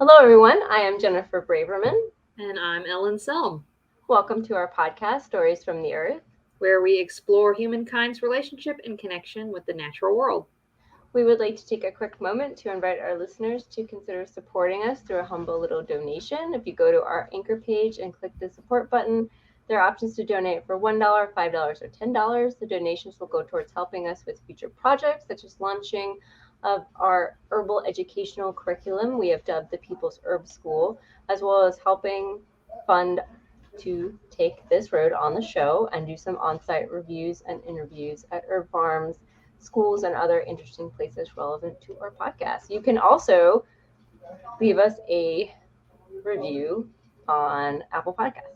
Hello, everyone. I am Jennifer Braverman. And I'm Ellen Selm, Welcome to our podcast, Stories from the Earth. where we explore humankind's relationship and connection with the natural world. We would like to take a quick moment to invite our listeners to consider supporting us through a humble little donation. If you go to our Anchor page and click the support button, there are options to donate for $1, $5, or $10. The donations will go towards helping us with future projects, such as launching of our herbal educational curriculum we have dubbed the People's Herb School, as well as helping fund to take this road on the show and do some on-site reviews and interviews at herb farms, schools, and other interesting places relevant to our podcast. You can also leave us a review on Apple Podcasts.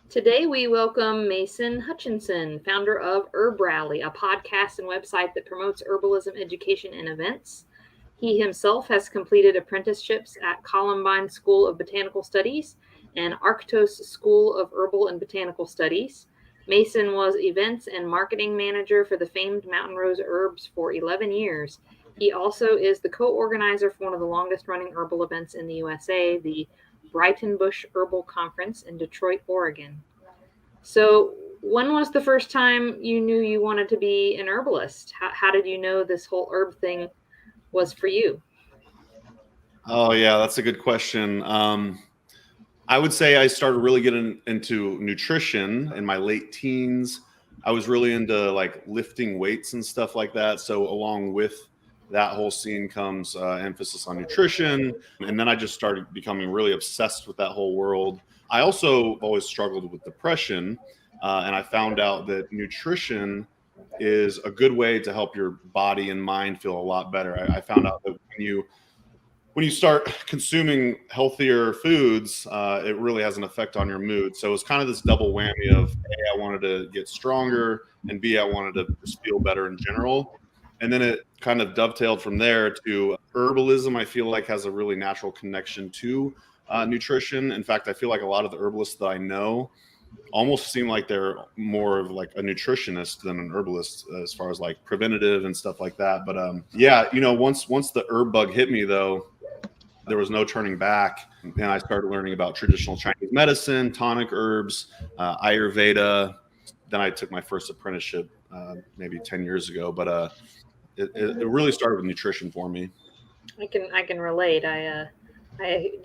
Today we welcome Mason Hutchison, founder of HerbRally, a podcast and website that promotes herbalism education and events. He himself has completed apprenticeships at Columbine School of Botanical Studies and Arctos School of Herbal and Botanical Studies. Mason was events and marketing manager for the famed Mountain Rose Herbs for 11 years. He also is the co-organizer for one of the longest-running herbal events in the USA, the Brighton Bush Herbal Conference in Detroit, Oregon. So, when was the first time you knew you wanted to be an herbalist? How did you know this whole herb thing was for you? Oh, yeah, that's a good question. I would say I started really getting into nutrition in my late teens. I was really into like lifting weights and stuff like that. So along with that whole scene comes emphasis on nutrition. And then I just started becoming really obsessed with that whole world. I also always struggled with depression. And I found out that nutrition is a good way to help your body and mind feel a lot better. I found out that when you start consuming healthier foods, it really has an effect on your mood. So it's kind of this double whammy of A, I wanted to get stronger, and B, I wanted to just feel better in general. And then it kind of dovetailed from there to herbalism. I feel like has a really natural connection to nutrition. In fact, I feel like a lot of the herbalists that I know almost seem like they're more of like a nutritionist than an herbalist as far as like preventative and stuff like that. But yeah, once the herb bug hit me though, there was no turning back. And I started learning about traditional Chinese medicine, tonic herbs, Ayurveda. Then I took my first apprenticeship maybe 10 years ago. But it really started with nutrition for me. I can relate. I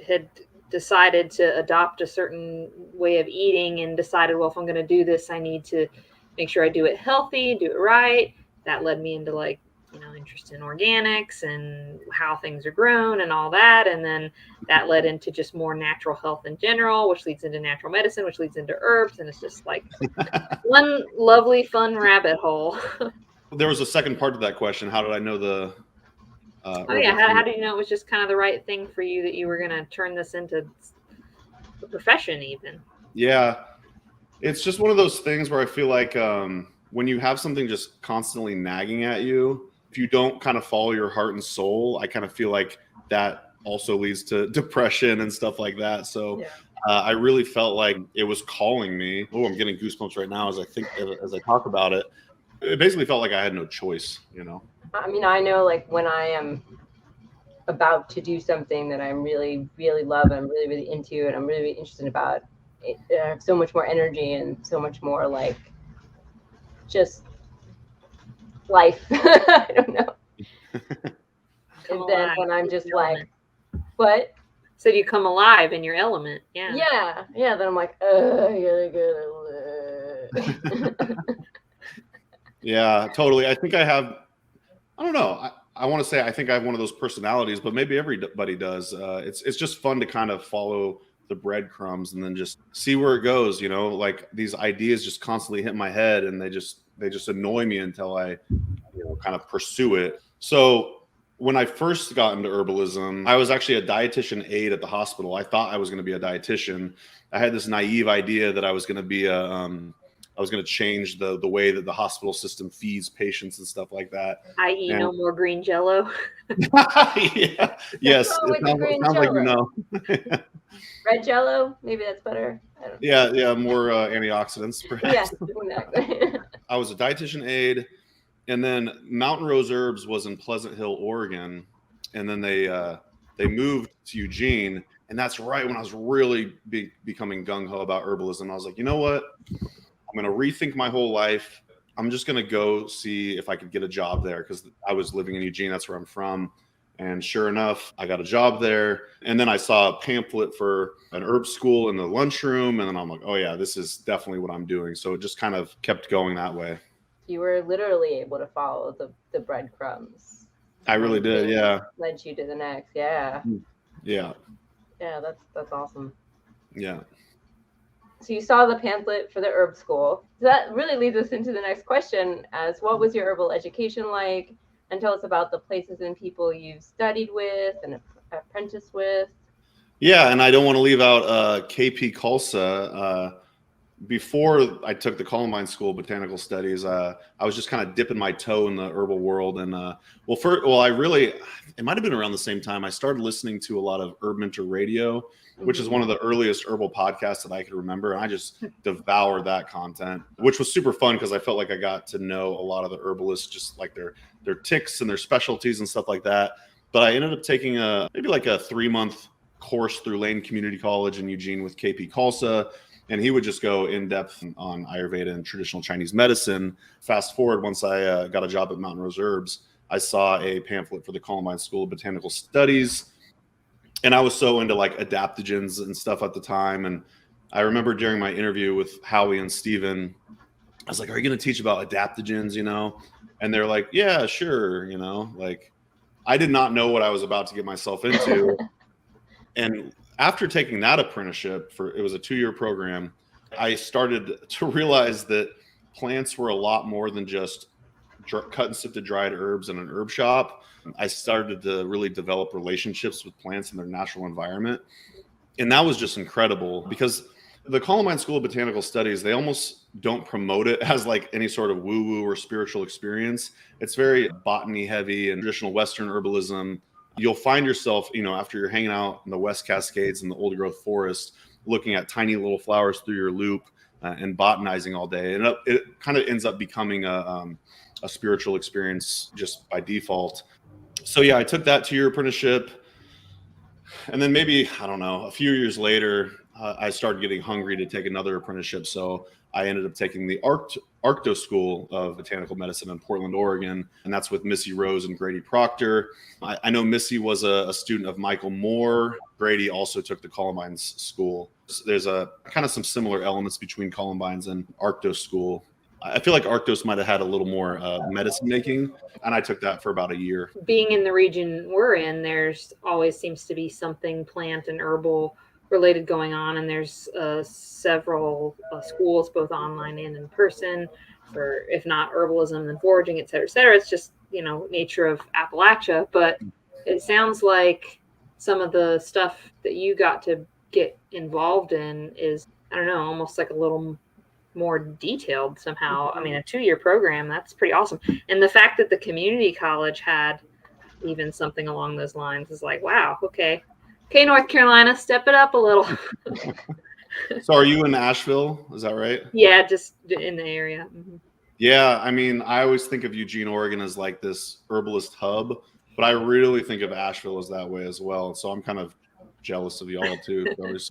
had decided to adopt a certain way of eating and decided, well, if I'm going to do this, I need to make sure I do it healthy, do it right. That led me into interest in organics and how things are grown and all that. And then that led into just more natural health in general, which leads into natural medicine, which leads into herbs. And it's just like one lovely, fun rabbit hole. There was a second part to that question. How did I know the how do you know it was just kind of the right thing for you that you were going to turn this into a profession even? Yeah, it's just one of those things where I feel like when you have something just constantly nagging at you, if you don't kind of follow your heart and soul, I kind of feel like that also leads to depression and stuff like that. So I really felt like it was calling me. Oh, I'm getting goosebumps right now as I talk about it. It basically felt like I had no choice, I mean, I know like when I am about to do something that I'm really, really love and I'm really, really into and I'm really, really interested about, I have so much more energy and so much more like just life. I don't know. And then when I'm just like, what? So you come alive in your element. Yeah. Yeah. Then I'm like, I gotta. Yeah, totally. I think I don't know. I want to say I think I have one of those personalities, but maybe everybody does. It's just fun to kind of follow the breadcrumbs and then just see where it goes. Like these ideas just constantly hit my head, and they just annoy me until I kind of pursue it. So when I first got into herbalism, I was actually a dietitian aide at the hospital. I thought I was going to be a dietitian. I had this naive idea that I was going to be I was going to change the way that the hospital system feeds patients and stuff like that. I.e., no more green Jello. Yeah. Yes. It sounds like Red Jello, maybe that's better. Yeah, more antioxidants, perhaps. Yeah, exactly. I was a dietitian aide, and then Mountain Rose Herbs was in Pleasant Hill, Oregon, and then they They moved to Eugene, and that's right when I was really becoming gung-ho about herbalism. I was like, you know what? I'm going to rethink my whole life. I'm just going to go see if I could get a job there, because I was living in Eugene. That's where I'm from. And sure enough, I got a job there. And then I saw a pamphlet for an herb school in the lunchroom. And then I'm like, oh yeah, this is definitely what I'm doing. So it just kind of kept going that way. You were literally able to follow the breadcrumbs. I really did, yeah. Led you to the next, yeah. Yeah. Yeah, that's awesome. Yeah. So you saw the pamphlet for the herb school. So that really leads us into the next question, as what was your herbal education like? And tell us about the places and people you've studied with and apprenticed with. Yeah, and I don't want to leave out KP Khalsa. Before I took the Columbine School of Botanical Studies, I was just kind of dipping my toe in the herbal world. And it might have been around the same time I started listening to a lot of Herb Mentor Radio, which is one of the earliest herbal podcasts that I could remember. And I just devoured that content, which was super fun because I felt like I got to know a lot of the herbalists, just like their ticks and their specialties and stuff like that. But I ended up taking maybe like a 3-month course through Lane Community College in Eugene with KP Khalsa. And he would just go in depth on Ayurveda and traditional Chinese medicine. Fast forward, once I got a job at Mountain Rose Herbs, I saw a pamphlet for the Columbine School of Botanical Studies. And I was so into like adaptogens and stuff at the time. And I remember during my interview with Howie and Steven, I was like, are you going to teach about adaptogens, And they're like, yeah, sure. Like I did not know what I was about to get myself into. And after taking that apprenticeship, it was a 2-year program, I started to realize that plants were a lot more than just cut and sifted dried herbs in an herb shop. I started to really develop relationships with plants in their natural environment. And that was just incredible, because the Columbine School of Botanical Studies, they almost don't promote it as like any sort of woo-woo or spiritual experience. It's very botany heavy and traditional Western herbalism. You'll find yourself, after you're hanging out in the West Cascades and the old growth forest, looking at tiny little flowers through your loop and botanizing all day. And it kind of ends up becoming a spiritual experience just by default. So yeah, I took that 2-year apprenticeship. And then maybe, I don't know, a few years later, I started getting hungry to take another apprenticeship. So I ended up taking the Arcto School of Botanical Medicine in Portland, Oregon. And that's with Missy Rose and Grady Proctor. I know Missy was a student of Michael Moore. Grady also took the Columbine's school. So there's kind of some similar elements between Columbine's and Arcto School. I feel like Arctos might have had a little more medicine making, and I took that for about a year. Being in the region we're in, there's always seems to be something plant and herbal related going on, and there's several schools, both online and in person, for if not herbalism, then foraging, et cetera, et cetera. It's just nature of Appalachia, but it sounds like some of the stuff that you got to get involved in is, I don't know, almost like a little more detailed somehow. I mean, a 2-year program, that's pretty awesome. And the fact that the community college had even something along those lines is like, wow, okay, North Carolina, step it up a little. So are you in Asheville? Is that right? Yeah, just in the area. Mm-hmm. Yeah, I mean, I always think of Eugene, Oregon as like this herbalist hub, but I really think of Asheville as that way as well. So I'm kind of jealous of y'all too. So there's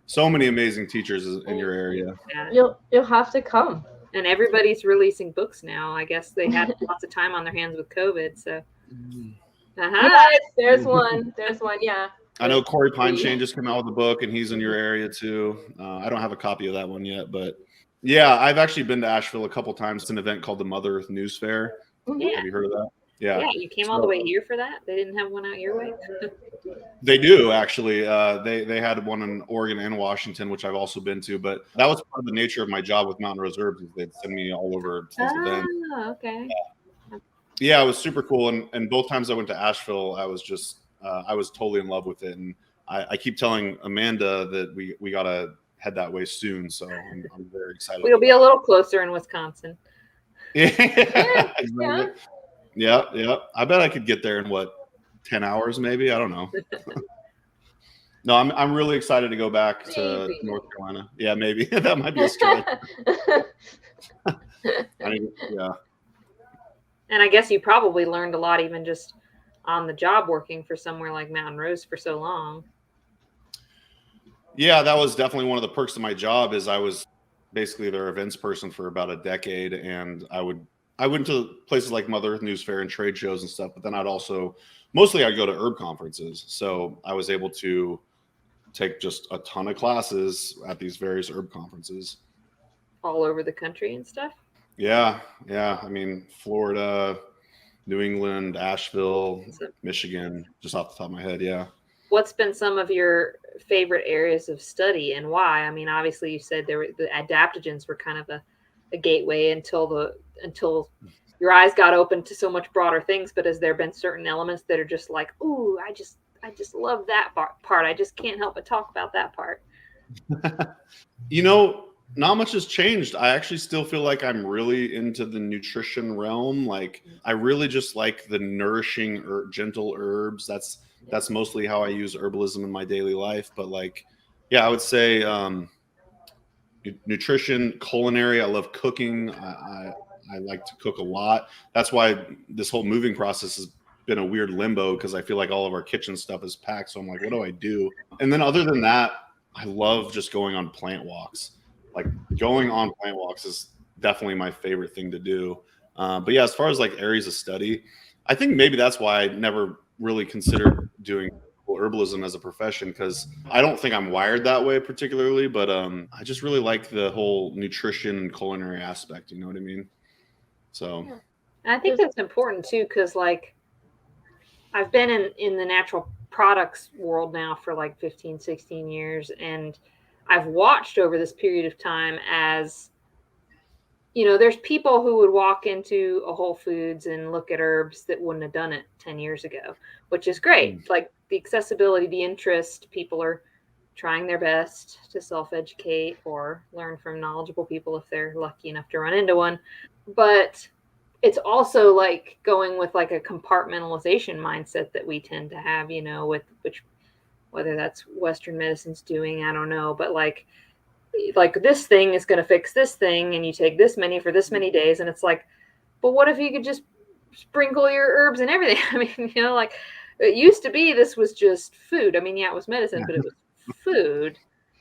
so many amazing teachers in your area. Yeah. You'll have to come. And everybody's releasing books now. I guess they had lots of time on their hands with COVID. So yes, there's one. Yeah. I know Corey Pineshane just came out with a book, and he's in your area too. I don't have a copy of that one yet, but yeah, I've actually been to Asheville a couple times. It's an event called the Mother Earth News Fair. Yeah. Have you heard of that? Yeah, you came all the way here for that? They didn't have one out your way? They do, actually. They had one in Oregon and Washington, which I've also been to, but that was part of the nature of my job with Mountain Rose Herbs. They'd send me all over to those events. Okay. Yeah, it was super cool. And both times I went to Asheville, I was just, I was totally in love with it. And I keep telling Amanda that we got to head that way soon. So I'm very excited. We'll be a little closer in Wisconsin. Yeah. Yeah. I bet I could get there in 10 hours, maybe. I don't know. No, I'm really excited to go back to North Carolina. Yeah, maybe that might be a stretch. Yeah. And I guess you probably learned a lot, even just on the job working for somewhere like Mountain Rose for so long. Yeah, that was definitely one of the perks of my job. Is I was basically their events person for about a decade, and I went to places like Mother Earth News Fair and trade shows and stuff. But then I'd go to herb conferences, so I was able to take just a ton of classes at these various herb conferences all over the country and stuff. Yeah. I mean, Florida, New England, Asheville, Michigan, just off the top of my head. Yeah. What's been some of your favorite areas of study and why? I mean, obviously you said the adaptogens were kind of a gateway until your eyes got open to so much broader things. But has there been certain elements that are just like, ooh, I just love that part. I just can't help but talk about that part. Not much has changed. I actually still feel like I'm really into the nutrition realm. Like, I really just like the nourishing gentle herbs. That's mostly how I use herbalism in my daily life. But I would say nutrition, culinary. I love cooking. I like to cook a lot. That's why this whole moving process has been a weird limbo, because I feel like all of our kitchen stuff is packed. So I'm like, what do I do? And then other than that, I love just going on plant walks. Like, going on plant walks is definitely my favorite thing to do. But yeah, as far as areas of study, I think maybe that's why I never really considered doing herbalism as a profession, because I don't think I'm wired that way particularly, but I just really like the whole nutrition and culinary aspect. You know what I mean? So I think that's important too, because I've been in the natural products world now for 15, 16 years, and I've watched over this period of time as, there's people who would walk into a Whole Foods and look at herbs that wouldn't have done it 10 years ago, which is great. Like, the accessibility, the interest, people are trying their best to self-educate or learn from knowledgeable people if they're lucky enough to run into one. But it's also going with a compartmentalization mindset that we tend to have, with whether that's Western medicine's doing, I don't know, but like this thing is going to fix this thing, and you take this many for this many days, and it's like, but what if you could just sprinkle your herbs and everything? I mean, it used to be this was just food. I mean, yeah, it was medicine, but it was food,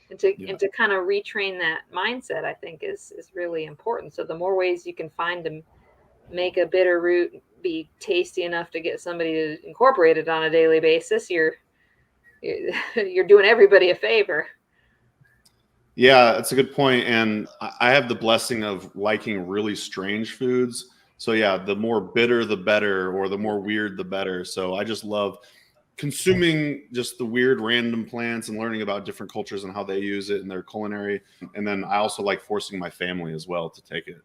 and to kind of retrain that mindset, I think is really important. So the more ways you can find to make a bitter root be tasty enough to get somebody to incorporate it on a daily basis, you're doing everybody a favor. Yeah, that's a good point. And I have the blessing of liking really strange foods. So yeah, the more bitter, the better, or the more weird, the better. So I just love consuming just the weird random plants and learning about different cultures and how they use it in their culinary. And then I also like forcing my family as well to take it,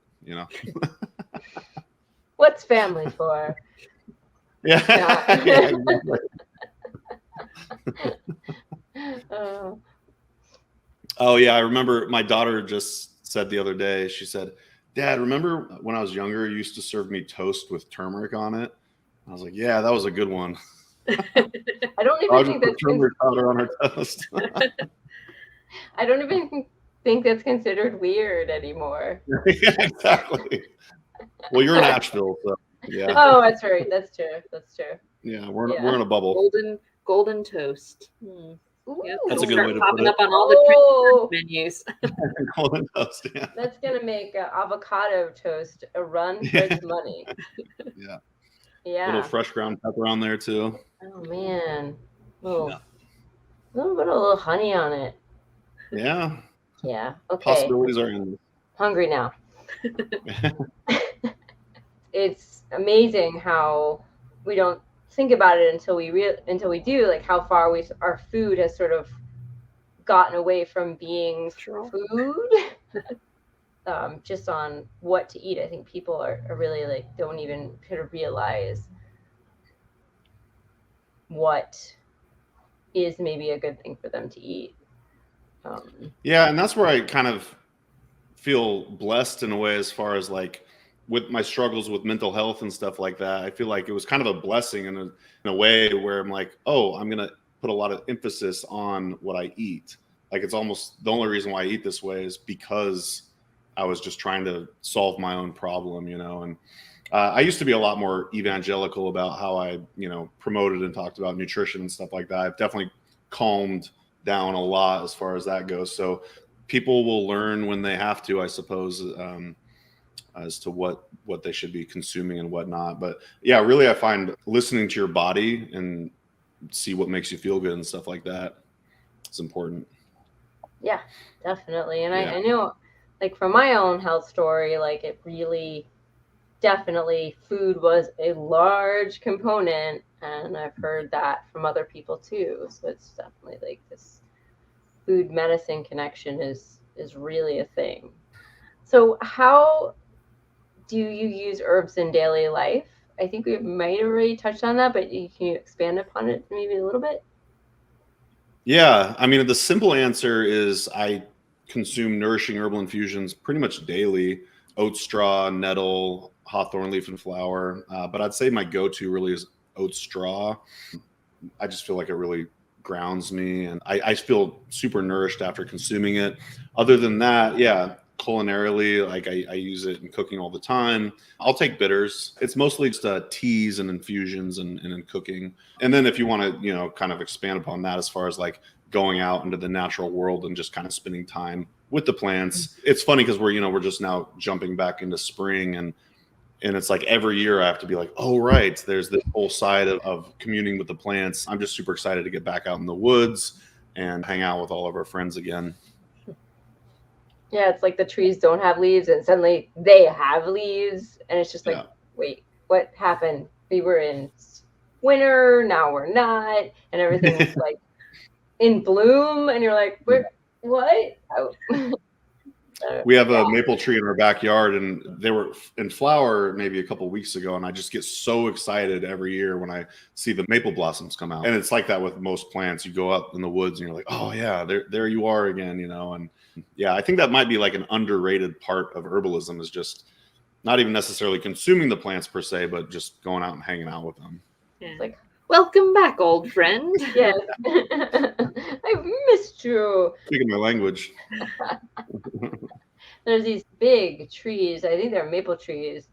What's family for? Yeah. Oh yeah, I remember my daughter just said the other day, she said, "Dad, remember when I was younger, you used to serve me toast with turmeric on it?" I was like, "Yeah, that was a good one." I don't even think that's turmeric powder on our toast. I don't even think that's considered weird anymore. Yeah, exactly. Well, you're in Asheville, so yeah. Oh, that's right. That's true. Yeah, we're in a bubble. Golden toast. Yep, that's a good way to put it. Up on all the menus. Golden toast. Yeah. That's gonna make avocado toast a run for its money. Yeah. Yeah. A little fresh ground pepper on there too. Oh man. Oh. Yeah. A little honey on it. Yeah. Yeah. Okay. Possibilities are endless. Hungry now. It's amazing how we don't think about it until we do, like how far our food has sort of gotten away from being food. Just on what to eat. I think people are really don't even kind of realize what is maybe a good thing for them to eat. Yeah, and that's where I kind of feel blessed in a way, as far as with my struggles with mental health and stuff like that. I feel like it was kind of a blessing in a way where I'm like, oh, I'm going to put a lot of emphasis on what I eat. Like, it's almost the only reason why I eat this way is because I was just trying to solve my own problem, and I used to be a lot more evangelical about how I, promoted and talked about nutrition and stuff like that. I've definitely calmed down a lot as far as that goes. So people will learn when they have to, I suppose, as to what they should be consuming and whatnot. But yeah, really, I find listening to your body and see what makes you feel good and stuff like that is important. Yeah, definitely. And Yeah. I know, like, from my own health story, like, it really definitely food was a large component, and I've heard that from other people too. So it's definitely like this food medicine connection is really a thing. So how do you use herbs in daily life? I think we might have already touched on that, but can you expand upon it maybe a little bit? Yeah, I mean, the simple answer is I consume nourishing herbal infusions pretty much daily. Oat straw, nettle, hawthorn leaf and flower. But I'd say my go-to really is oat straw. I just feel like it really grounds me, and I feel super nourished after consuming it. Other than that, yeah, culinarily, like I use it in cooking all the time. I'll take bitters. It's mostly just teas and infusions and in cooking. And then if you want to, kind of expand upon that as far as like going out into the natural world and just kind of spending time with the plants. It's funny because we're just now jumping back into spring, and it's like every year I have to be like, oh, right, there's this whole side of communing with the plants. I'm just super excited to get back out in the woods and hang out with all of our friends again. Yeah, it's like the trees don't have leaves and suddenly they have leaves. And it's just like, wait, what happened? We were in winter, now we're not. And everything's like in bloom. And you're like, what? Oh. We have a maple tree in our backyard, and they were in flower maybe a couple of weeks ago. And I just get so excited every year when I see the maple blossoms come out. And it's like that with most plants. You go up in the woods and you're like, oh yeah, there you are again, And yeah, I think that might be like an underrated part of herbalism, is just not even necessarily consuming the plants per se, but just going out and hanging out with them. Yeah. It's like, welcome back, old friend. Yes. I've missed you. Speaking my language. There's these big trees, I think they're maple trees,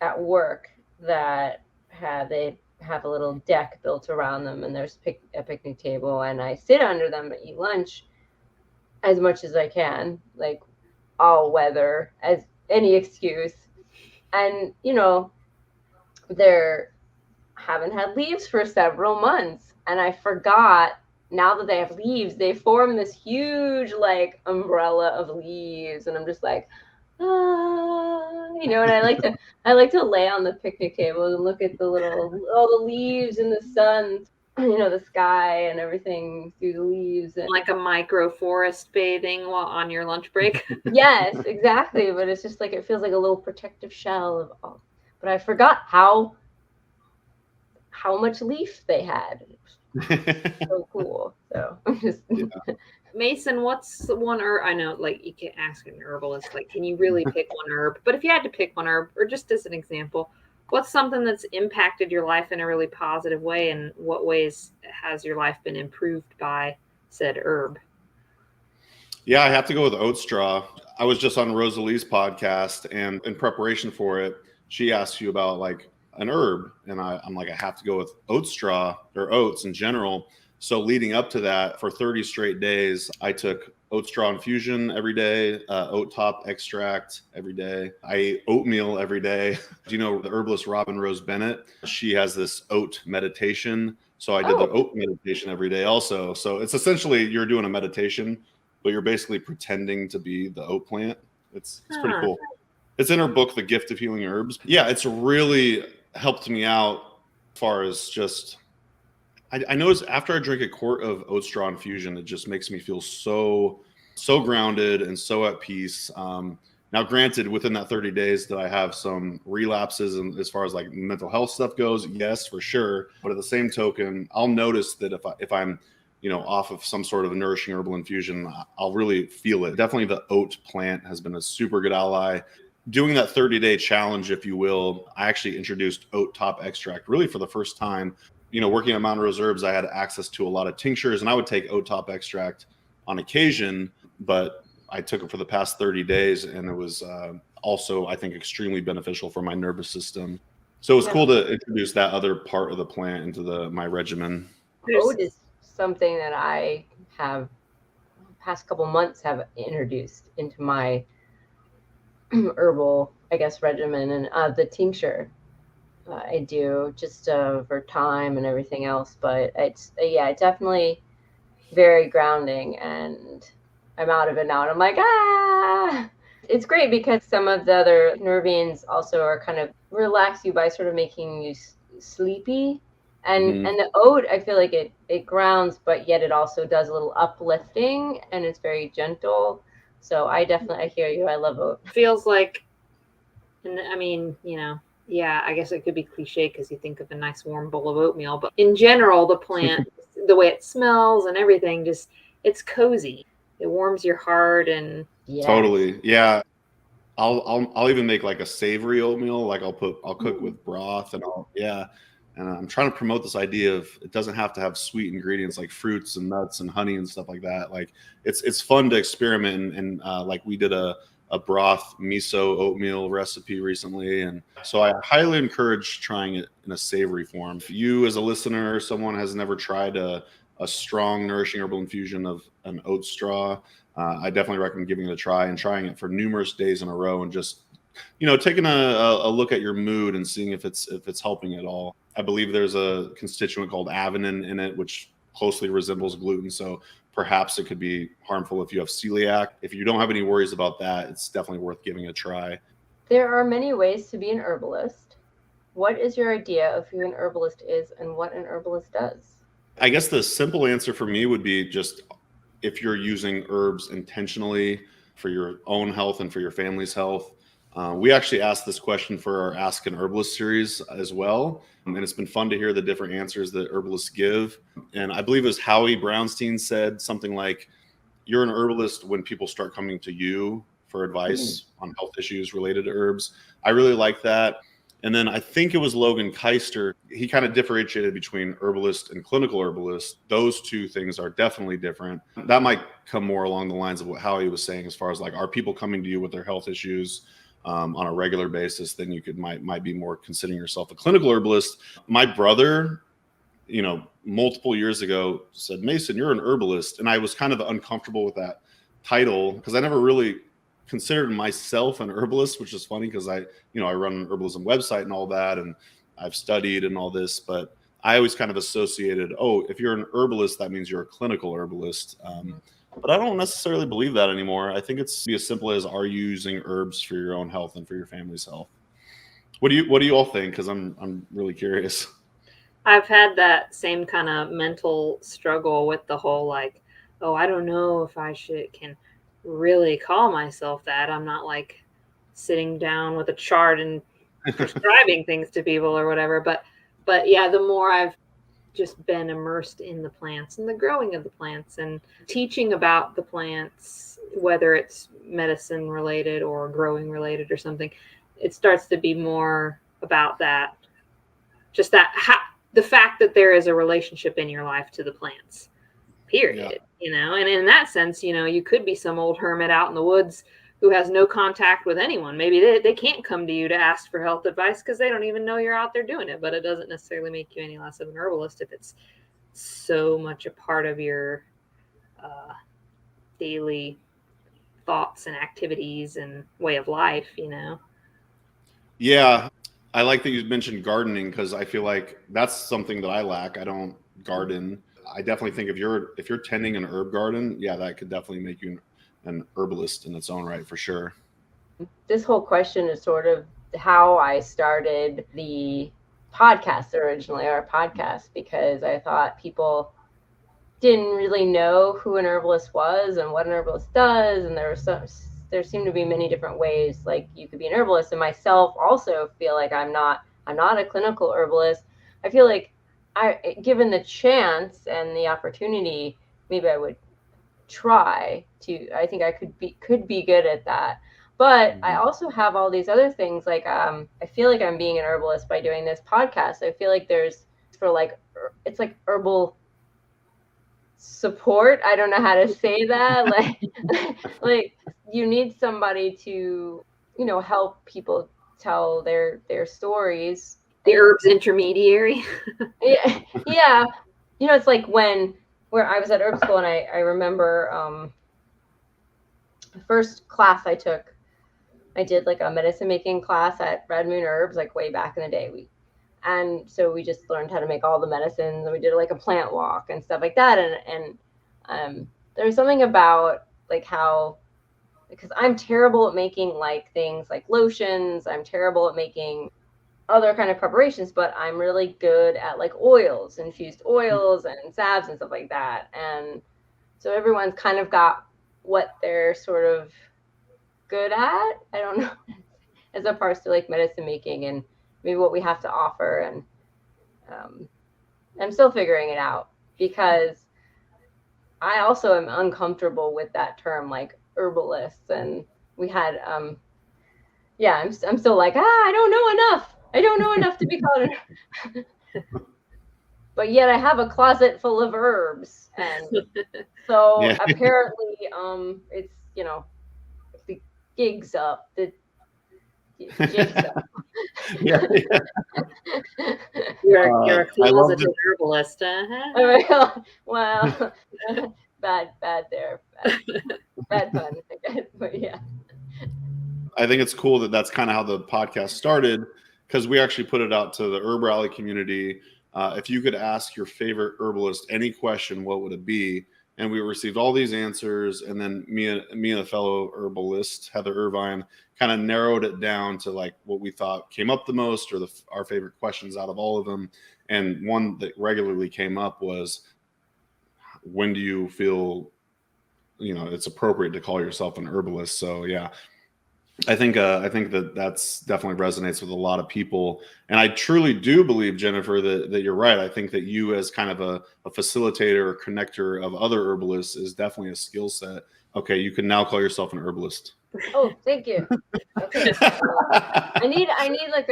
at work that they have a little deck built around them, and there's a picnic table, and I sit under them and eat lunch as much as I can, like all weather, as any excuse. And they're haven't had leaves for several months, and I forgot, now that they have leaves, they form this huge like umbrella of leaves, and I'm just like, and I like to lay on the picnic table and look at all the leaves in the sun, the sky and everything through the leaves, and like a micro forest bathing while on your lunch break. Yes, exactly. But it's just like, it feels like a little protective shell of all. But I forgot how much leaf they had. So cool. So I'm just Mason, what's the one herb? I know, like, you can't ask an herbalist, like, can you really pick one herb? But if you had to pick one herb, or just as an example, what's something that's impacted your life in a really positive way, and what ways has your life been improved by said herb? Yeah, I have to go with oat straw. I was just on Rosalie's podcast, and in preparation for it, she asked you about like an herb, and I'm like, I have to go with oat straw, or oats in general. So leading up to that, for 30 straight days, I took oat straw infusion every day, oat top extract every day. I ate oatmeal every day. Do you know the herbalist Robin Rose Bennett? She has this oat meditation. So I did the oat meditation every day also. So it's essentially, you're doing a meditation, but you're basically pretending to be the oat plant. It's pretty cool. It's in her book, The Gift of Healing Herbs. Yeah, it's really helped me out as far as just, I notice after I drink a quart of oat straw infusion, it just makes me feel so grounded and so at peace. Now, granted, within that 30 days that I have some relapses, and as far as like mental health stuff goes, yes, for sure. But at the same token, I'll notice that if I'm off of some sort of a nourishing herbal infusion, I'll really feel it. Definitely the oat plant has been a super good ally. Doing that 30-day challenge, if you will, I actually introduced oat top extract really for the first time. Working at Mountain Rose Herbs, I had access to a lot of tinctures, and I would take oat top extract on occasion, but I took it for the past 30 days, and it was also, I think, extremely beneficial for my nervous system. So it's cool to introduce that other part of the plant into my regimen. Oat is something that I have past couple months have introduced into my herbal, I guess, regimen, and the tincture I do just for time and everything else. But it's definitely very grounding, and I'm out of it now, and I'm like, it's great because some of the other nervines also are kind of relax you by sort of making you sleepy. And the oat, I feel like it grounds, but yet it also does a little uplifting, and it's very gentle. So I hear you. I love oat. Feels like, and I mean, yeah, I guess it could be cliche because you think of a nice warm bowl of oatmeal, but in general, the plant, the way it smells and everything, just it's cozy. It warms your heart, and totally, yeah. I'll even make like a savory oatmeal. Like I'll cook with broth and and I'm trying to promote this idea of it doesn't have to have sweet ingredients like fruits and nuts and honey and stuff like that. Like it's fun to experiment, and like we did a broth miso oatmeal recipe recently, and so I highly encourage trying it in a savory form. If you as a listener or someone has never tried a strong nourishing herbal infusion of an oat straw, I definitely recommend giving it a try and trying it for numerous days in a row, and just taking a look at your mood and seeing if it's helping at all. I believe there's a constituent called avenin in it, which closely resembles gluten. So perhaps it could be harmful if you have celiac. If you don't have any worries about that, it's definitely worth giving it a try. There are many ways to be an herbalist. What is your idea of who an herbalist is and what an herbalist does? I guess the simple answer for me would be just if you're using herbs intentionally for your own health and for your family's health. We actually asked this question for our Ask an Herbalist series as well. And it's been fun to hear the different answers that herbalists give. And I believe it was Howie Brownstein said something like, you're an herbalist when people start coming to you for advice on health issues related to herbs. I really like that. And then I think it was Logan Keister. He kind of differentiated between herbalist and clinical herbalist. Those two things are definitely different. That might come more along the lines of what Howie was saying, as far as like, are people coming to you with their health issues on a regular basis? Then you might be more considering yourself a clinical herbalist. My brother, multiple years ago said, Mason, you're an herbalist. And I was kind of uncomfortable with that title because I never really considered myself an herbalist, which is funny because I run an herbalism website and all that, and I've studied and all this, but I always kind of associated, if you're an herbalist, that means you're a clinical herbalist. But I don't necessarily believe that anymore. I think it's as simple as, are you using herbs for your own health and for your family's health? What do you all think? Because I'm really curious. I've had that same kind of mental struggle with the whole like, I don't know if I can really call myself that. I'm not like sitting down with a chart and prescribing things to people or whatever. But yeah, the more I've just been immersed in the plants and the growing of the plants and teaching about the plants, whether it's medicine related or growing related or something, it starts to be more about that, just the fact that there is a relationship in your life to the plants, period. And in that sense, you could be some old hermit out in the woods who has no contact with anyone. Maybe they can't come to you to ask for health advice because they don't even know you're out there doing it. But it doesn't necessarily make you any less of an herbalist if it's so much a part of your daily thoughts and activities and way of life, Yeah, I like that you mentioned gardening because I feel like that's something that I lack. I don't garden. I definitely think if you're tending an herb garden, that could definitely make you an herbalist in its own right, for sure. This whole question is sort of how I started the podcast originally, our podcast, because I thought people didn't really know who an herbalist was and what an herbalist does, and there seemed to be many different ways like you could be an herbalist. And myself also feel like I'm not a clinical herbalist. I feel like given the chance and the opportunity, maybe I would try to. I think I could be good at that. But I also have all these other things, like I feel like I'm being an herbalist by doing this podcast. I feel like it's like herbal support. I don't know how to say that. Like you need somebody to help people tell their stories. The herbs intermediary. Yeah. It's like where I was at herb school, and I remember the first class I took, I did like a medicine making class at Red Moon Herbs, like way back in the day. And so we just learned how to make all the medicines, and we did like a plant walk and stuff like that. And there's something about like how, because I'm terrible at making like things like lotions. I'm terrible at making other kind of preparations, but I'm really good at like oils, infused oils and salves and stuff like that. And so everyone's kind of got what they're sort of good at. I don't know, as opposed to like medicine making and maybe what we have to offer. And I'm still figuring it out, because I also am uncomfortable with that term, like herbalists. And we had, I'm still like, I don't know enough. I don't know enough to be called but yet I have a closet full of herbs. And so apparently, it's, the gig's up. The jig's up. You're a closeted herbalist, huh? Well, bad there. Bad pun, I guess, but yeah. I think it's cool that that's kind of how the podcast started, because we actually put it out to the HerbRally community. If you could ask your favorite herbalist any question, what would it be? And we received all these answers. And then me and a fellow herbalist, Heather Irvine, kind of narrowed it down to like what we thought came up the most, or our favorite questions out of all of them. And one that regularly came up was, when do you feel, it's appropriate to call yourself an herbalist? So yeah, I think that's definitely resonates with a lot of people. And I truly do believe, Jennifer, that you're right. I think that you, as kind of a facilitator or connector of other herbalists, is definitely a skill set. Okay, you can now call yourself an herbalist. Oh, thank you. Okay. I need like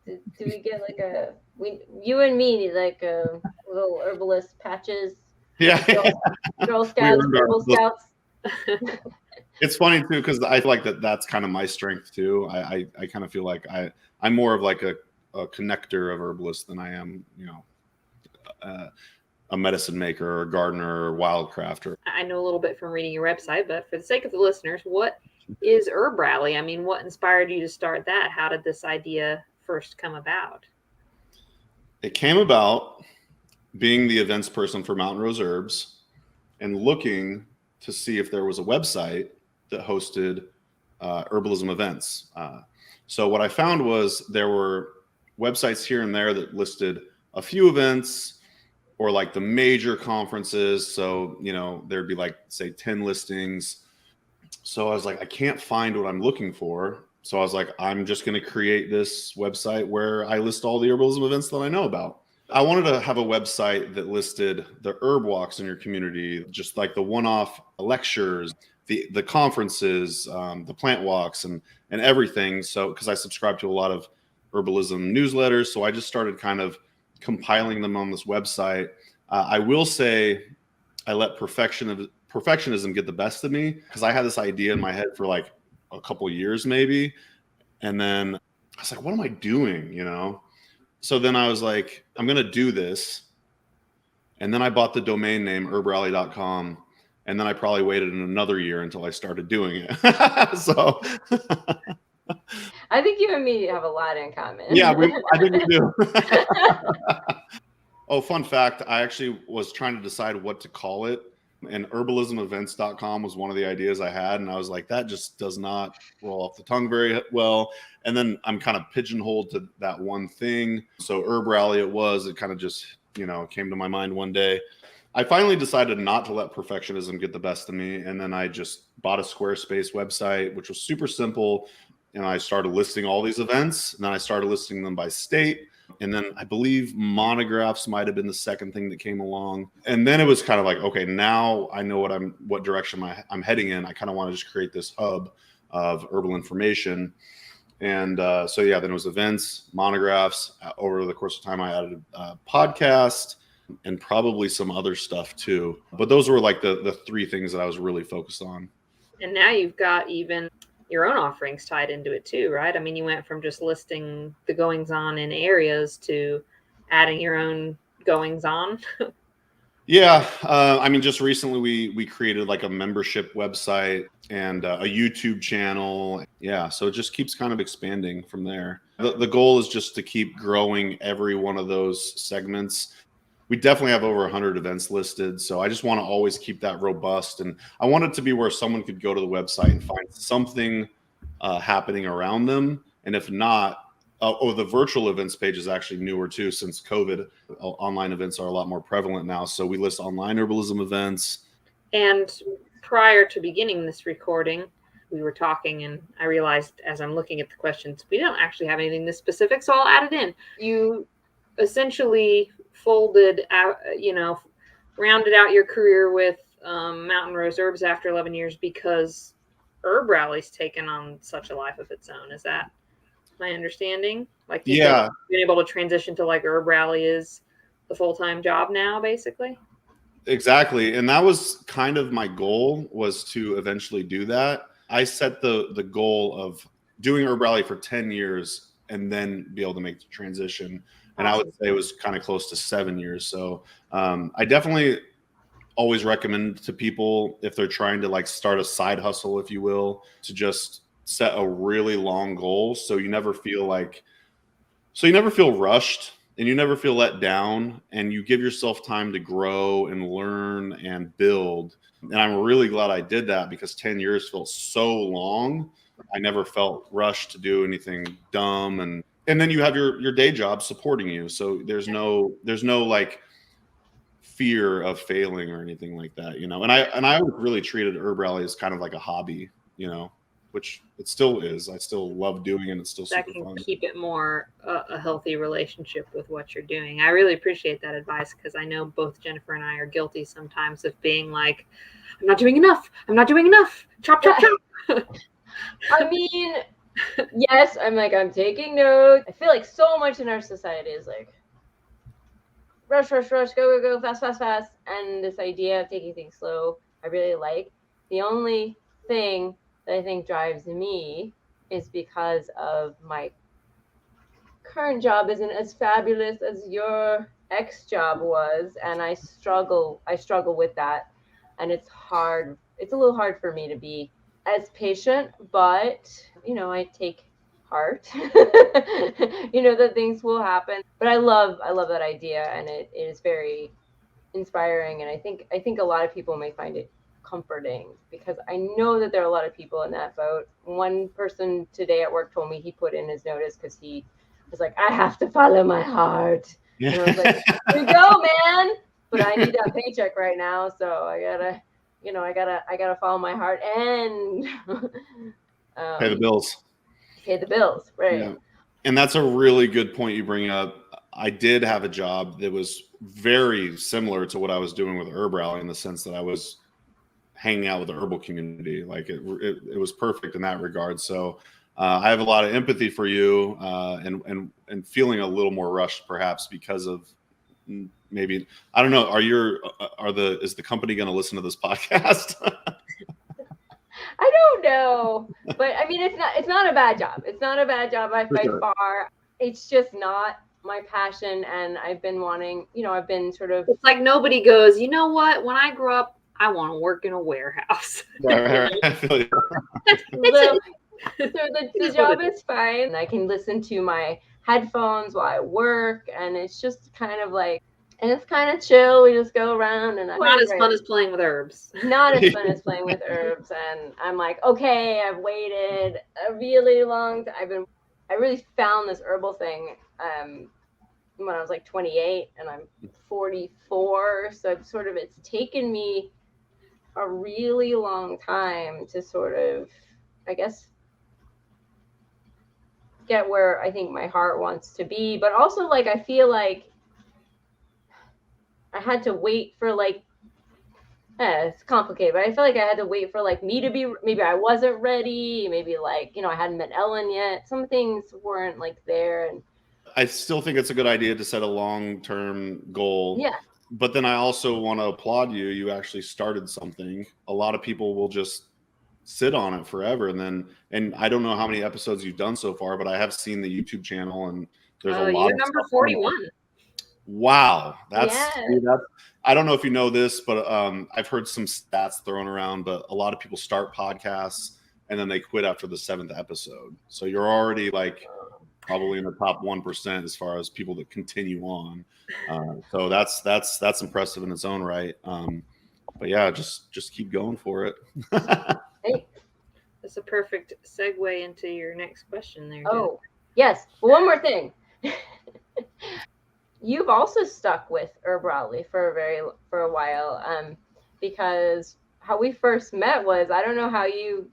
do we get like you and me need like a little herbalist patches? Yeah. Girl Scouts, Herbal Scouts. It's funny too, because I feel like that's kind of my strength too. I kind of feel like I'm more of like a connector of herbalists than I am, a medicine maker or a gardener or wildcrafter. I know a little bit from reading your website, but for the sake of the listeners, what is HerbRally? I mean, what inspired you to start that? How did this idea first come about? It came about being the events person for Mountain Rose Herbs and looking to see if there was a website that hosted herbalism events. So what I found was there were websites here and there that listed a few events or like the major conferences. So, there'd be like, say, 10 listings. So I was like, I can't find what I'm looking for. So I was like, I'm just going to create this website where I list all the herbalism events that I know about. I wanted to have a website that listed the herb walks in your community, just like the one-off lectures, the conferences, the plant walks, and everything. So, because I subscribe to a lot of herbalism newsletters, so I just started kind of compiling them on this website. I will say I let perfectionism get the best of me, because I had this idea in my head for like a couple of years maybe, and then I was like, what am I doing, So then I was like, I'm going to do this. And then I bought the domain name herbrally.com. And then I probably waited another year until I started doing it. So I think you and me have a lot in common. Yeah, I think we do. Oh, fun fact. I actually was trying to decide what to call it. And herbalismevents.com was one of the ideas I had. And I was like, that just does not roll off the tongue very well. And then I'm kind of pigeonholed to that one thing. So HerbRally it kind of just, came to my mind one day. I finally decided not to let perfectionism get the best of me. And then I just bought a Squarespace website, which was super simple. And I started listing all these events. And then I started listing them by state. And then I believe monographs might have been the second thing that came along. And then it was kind of like, okay, now I know what direction I'm heading in. I kind of want to just create this hub of herbal information. And so, yeah, then it was events, monographs. Over the course of time, I added a podcast and probably some other stuff too. But those were like the three things that I was really focused on. And now you've got even your own offerings tied into it too, right? I mean, you went from just listing the goings on in areas to adding your own goings on. Yeah. I mean, just recently we created like a membership website and a YouTube channel. Yeah. So it just keeps kind of expanding from there. The goal is just to keep growing every one of those segments. We definitely have over 100 events listed. So I just want to always keep that robust. And I want it to be where someone could go to the website and find something happening around them. And if not, the virtual events page is actually newer too since COVID. Online events are a lot more prevalent now. So we list online herbalism events. And prior to beginning this recording, we were talking, and I realized as I'm looking at the questions, we don't actually have anything this specific, so I'll add it in. You essentially folded out, rounded out your career with Mountain Rose Herbs after 11 years because HerbRally's taken on such a life of its own. Is that my understanding? Like, you've been able to transition to like HerbRally is the full-time job now, basically? Exactly. And that was kind of my goal, was to eventually do that. I set the goal of doing HerbRally for 10 years and then be able to make the transition. And I would say it was kind of close to 7 years. So I definitely always recommend to people, if they're trying to like start a side hustle, if you will, to just set a really long goal. So you never feel rushed and you never feel let down, and you give yourself time to grow and learn and build. And I'm really glad I did that, because 10 years felt so long. I never felt rushed to do anything dumb. And then you have your day job supporting you. So there's no like fear of failing or anything like that, And I really treated HerbRally as kind of like a hobby, which it still is. I still love doing it. It's still super fun. That can keep it more a healthy relationship with what you're doing. I really appreciate that advice, because I know both Jennifer and I are guilty sometimes of being like, I'm not doing enough. Chop, chop, chop. I mean, yes, I'm taking notes. I feel like so much in our society is like, rush, rush, rush, go, go, go, fast, fast, fast. And this idea of taking things slow, I really like. The only thing that I think drives me is because of my current job isn't as fabulous as your ex job was, and I struggle with that, and it's hard. It's a little hard for me to be as patient, but I take heart that things will happen. But I love that idea, and it is very inspiring, and I think a lot of people may find it comforting, because I know that there are a lot of people in that boat. One person today at work told me he put in his notice because he was like, I have to follow my heart. Yeah. And I was like, here you go, man. But I need that paycheck right now, so I gotta follow my heart and pay the bills. Right? Yeah. And that's a really good point you bring up. I did have a job that was very similar to what I was doing with HerbRally, in the sense that I was hanging out with the herbal community. Like it was perfect in that regard. So I have a lot of empathy for you, and feeling a little more rushed, perhaps because of maybe, I don't know. Is the company going to listen to this podcast? I don't know, but I mean, it's not a bad job. It's not a bad job by far. It's just not my passion, and I've been wanting, I've been sort of. It's like nobody goes, you know what? When I grow up, I want to work in a warehouse. Right. So the job is fine. I can listen to my headphones while I work, and it's just kind of like, and it's kind of chill. We just go around, and not as fun as playing with herbs. Not as fun as playing with herbs. And I'm like, okay, I've waited a really long time. I really found this herbal thing when I was like 28, and I'm 44. So it's taken me a really long time to sort of, I guess, get where I think my heart wants to be. But also, like, I feel like I had to wait for it's complicated, but I feel like I had to wait for like me to be, maybe I wasn't ready, maybe like, I hadn't met Ellen yet. Some things weren't like there. And I still think it's a good idea to set a long-term goal. Yeah. But then I also want to applaud you. You actually started something. A lot of people will just sit on it forever. And I don't know how many episodes you've done so far, but I have seen the YouTube channel, and there's a lot you're of number stuff 41. Wow. That's, Yeah. that's, I don't know if you know this, but I've heard some stats thrown around, but a lot of people start podcasts and then they quit after the 7th episode. So you're already like probably in the top 1% as far as people that continue on. So that's impressive in its own right. But yeah, just keep going for it. Hey. That's a perfect segue into your next question there. Oh, yes. Well, one more thing. You've also stuck with HerbRally for a while, because how we first met was, I don't know how you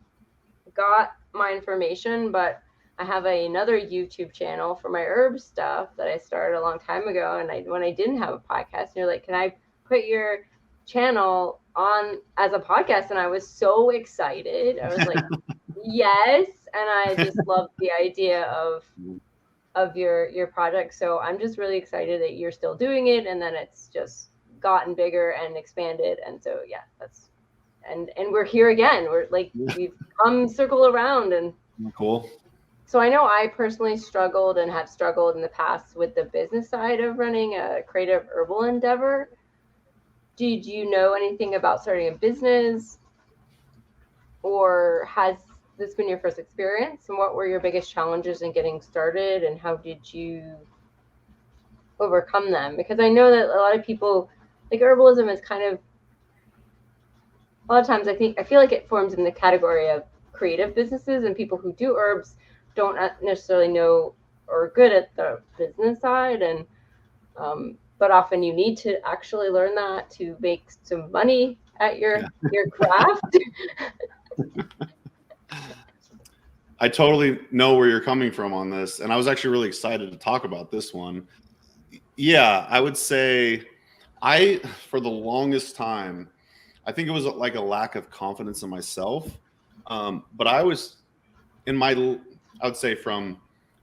got my information, but I have another YouTube channel for my herb stuff that I started a long time ago, and when I didn't have a podcast, you're like, can I put your channel on as a podcast? And I was so excited. I was like, yes. And I just loved the idea of your project. So I'm just really excited that you're still doing it, and then it's just gotten bigger and expanded. And so yeah, that's and we're here again. We're like, we've come circle around. And cool. So I know I personally struggled and have struggled in the past with the business side of running a creative herbal endeavor. Did you know anything about starting a business, or has this been your first experience? And what were your biggest challenges in getting started, and how did you overcome them? Because I know that a lot of people, like, herbalism is kind of, a lot of times I feel like it forms in the category of creative businesses, and people who do herbs don't necessarily know or are good at the business side. And but often you need to actually learn that to make some money at your craft. I totally know where you're coming from on this, and I was actually really excited to talk about this one. Yeah, I would say for the longest time, I think it was like a lack of confidence in myself. But I was I would say from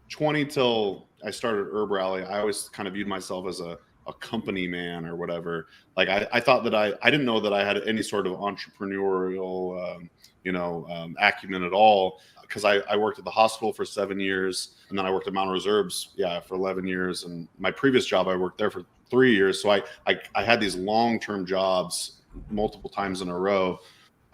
20 till I started HerbRally, I always kind of viewed myself as a company man or whatever. Like I thought that I didn't know that I had any sort of entrepreneurial, acumen at all, because I worked at the hospital for 7 years, and then I worked at Mount Reserves, for 11 years. And my previous job, I worked there for 3 years. So I had these long-term jobs multiple times in a row.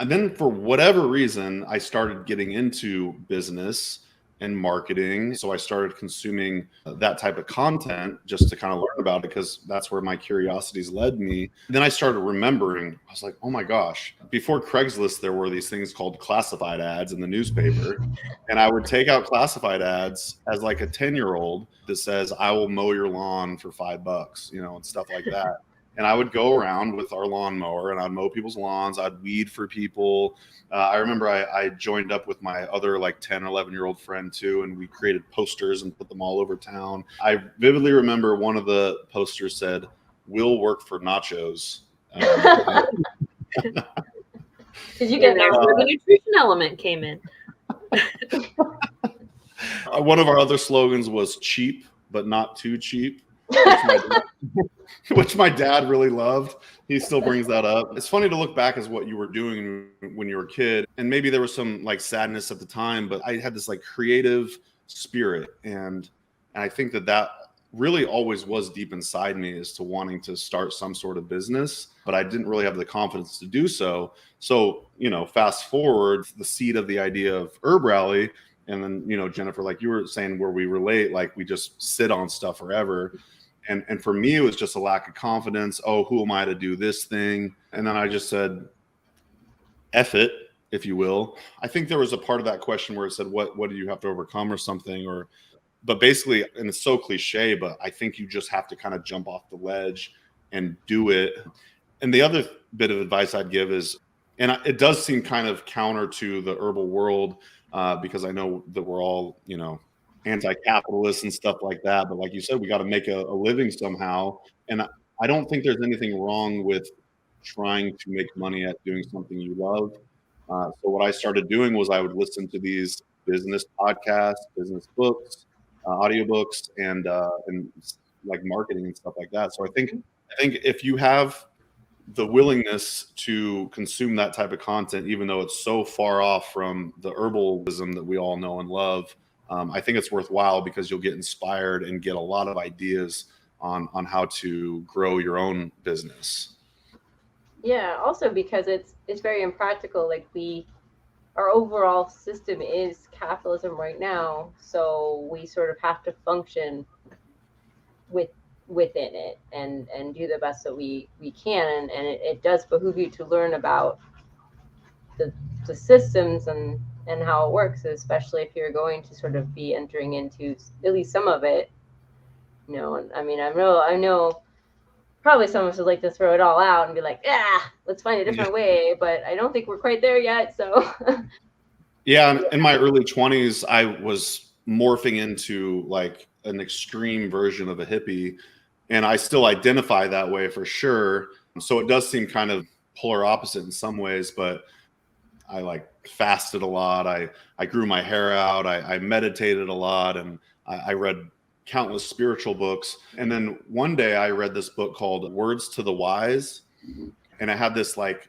And then for whatever reason, I started getting into business and marketing. So I started consuming that type of content just to kind of learn about it, because that's where my curiosities led me. And then I started remembering, I was like, oh my gosh, before Craigslist, there were these things called classified ads in the newspaper. And I would take out classified ads as like a 10-year-old that says, I will mow your lawn for $5, and stuff like that. And I would go around with our lawnmower and I'd mow people's lawns. I'd weed for people. I remember I joined up with my other like 10 or 11-year-old friend too, and we created posters and put them all over town. I vividly remember one of the posters said, "We'll work for nachos." Did you get there where the nutrition element came in? One of our other slogans was "cheap, but not too cheap." Which my dad really loved. He still brings that up. It's funny to look back as what you were doing when you were a kid, and maybe there was some like sadness at the time, but I had this like creative spirit, and I think that really always was deep inside me, as to wanting to start some sort of business, but I didn't really have the confidence to do so. So, fast forward, the seed of the idea of HerbRally, and then, Jennifer, like you were saying, where we relate, like we just sit on stuff forever. And for me, it was just a lack of confidence. Oh, who am I to do this thing? And then I just said, F it, if you will. I think there was a part of that question where it said, what do you have to overcome or something? But basically, and it's so cliche, but I think you just have to kind of jump off the ledge and do it. And the other bit of advice I'd give is, and it does seem kind of counter to the herbal world, because I know that we're all, anti-capitalist and stuff like that. But like you said, we got to make a living somehow. And I don't think there's anything wrong with trying to make money at doing something you love. So what I started doing was I would listen to these business podcasts, business books, audiobooks, and like marketing and stuff like that. So I think if you have the willingness to consume that type of content, even though it's so far off from the herbalism that we all know and love, I think it's worthwhile because you'll get inspired and get a lot of ideas on how to grow your own business. Yeah, also because it's very impractical. Like our overall system is capitalism right now, so we sort of have to function within it and do the best that we can, and it does behoove you to learn about the systems and how it works, especially if you're going to sort of be entering into at least some of it. And I mean, I know probably some of us would like to throw it all out and be like, let's find a different way, but I don't think we're quite there yet. So yeah, in my early 20s, I was morphing into like an extreme version of a hippie, and I still identify that way for sure. So it does seem kind of polar opposite in some ways, but I like fasted a lot. I grew my hair out. I meditated a lot, and I read countless spiritual books. And then one day I read this book called Words to the Wise, and I had this like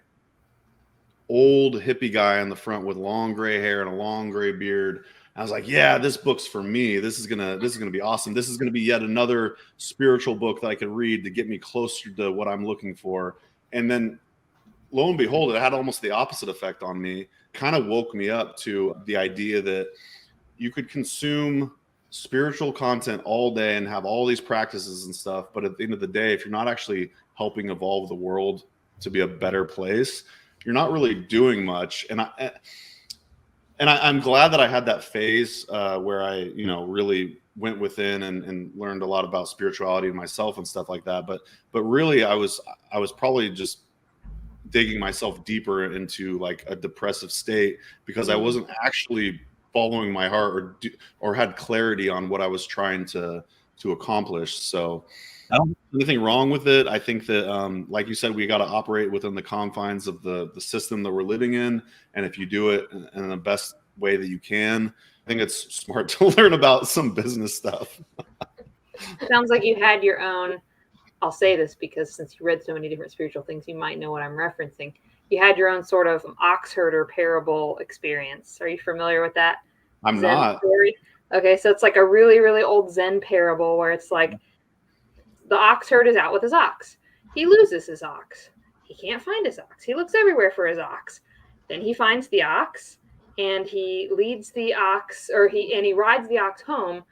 old hippie guy on the front with long gray hair and a long gray beard. I was like, yeah, this book's for me. This is gonna be awesome. This is gonna be yet another spiritual book that I could read to get me closer to what I'm looking for. And then lo and behold, it had almost the opposite effect on me. Kind of woke me up to the idea that you could consume spiritual content all day and have all these practices and stuff, but at the end of the day, if you're not actually helping evolve the world to be a better place, you're not really doing much. And I'm glad that I had that phase where I, really went within and learned a lot about spirituality and myself and stuff like that. But really, I was probably just digging myself deeper into like a depressive state because I wasn't actually following my heart or had clarity on what I was trying to accomplish. So I don't think anything wrong with it. I think that, like you said, we got to operate within the confines of the system that we're living in. And if you do it in the best way that you can, I think it's smart to learn about some business stuff. Sounds like you had your own, I'll say this because since you read so many different spiritual things, you might know what I'm referencing. You had your own sort of ox herder parable experience. Are you familiar with that? I'm Zen not. Story? Okay, so it's like a really, really old Zen parable where it's like the ox herd is out with his ox. He loses his ox. He can't find his ox. He looks everywhere for his ox. Then he finds the ox and he leads the ox he rides the ox home,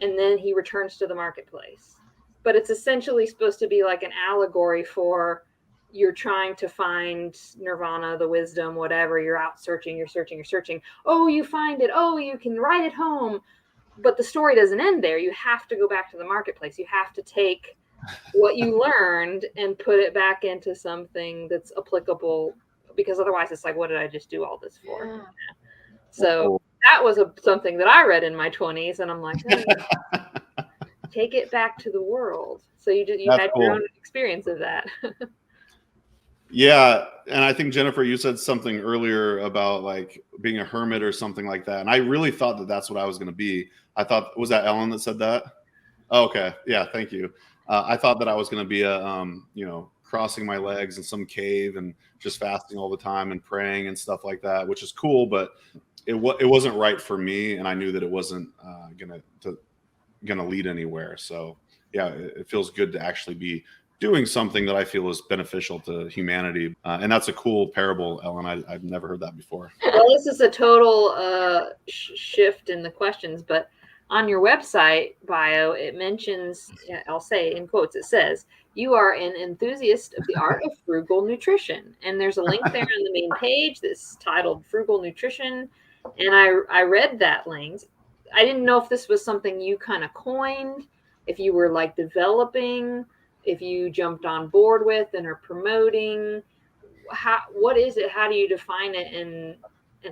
and then he returns to the marketplace. But it's essentially supposed to be like an allegory for you're trying to find nirvana, the wisdom, whatever. You're out searching, you're searching. Oh, you find it. Oh, you can ride it home. But the story doesn't end there. You have to go back to the marketplace. You have to take what you learned and put it back into something that's applicable, because otherwise it's like, what did I just do all this for? Yeah. So that was something that I read in my 20s, and I'm like, take it back to the world. So you had your own experience of that. Yeah. And I think, Jennifer, you said something earlier about like being a hermit or something like that. And I really thought that that's what I was going to be. I thought, was that Ellen that said that? Oh, okay. Yeah. Thank you. I thought that I was going to be crossing my legs in some cave and just fasting all the time and praying and stuff like that, which is cool, but it wasn't right for me. And I knew that it wasn't going to lead anywhere. So yeah, it feels good to actually be doing something that I feel is beneficial to humanity. And that's a cool parable, Ellen. I've never heard that before. Well, this is a total shift in the questions, but on your website bio, it mentions, I'll say in quotes, it says, you are an enthusiast of the art of frugal nutrition. And there's a link there on the main page that's titled Frugal Nutrition. And I read that link. I didn't know if this was something you kind of coined, if you were like developing, if you jumped on board with and are promoting. What is it? How do you define it? And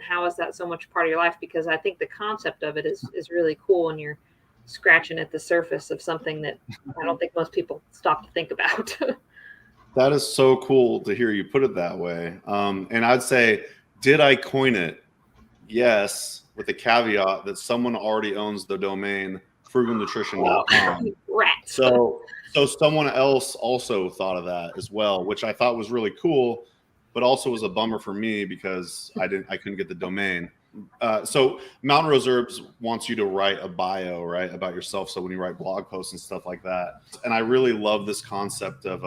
how is that so much part of your life? Because I think the concept of it is really cool, and you're scratching at the surface of something that I don't think most people stop to think about. That is so cool to hear you put it that way. And I'd say, did I coin it? Yes, with the caveat that someone already owns the domain frugalnutrition.com. Rats. So So someone else also thought of that as well, which I thought was really cool, but also was a bummer for me because I couldn't get the domain. So Mountain Rose Herbs wants you to write a bio, right, about yourself. So when you write blog posts and stuff like that, and I really love this concept of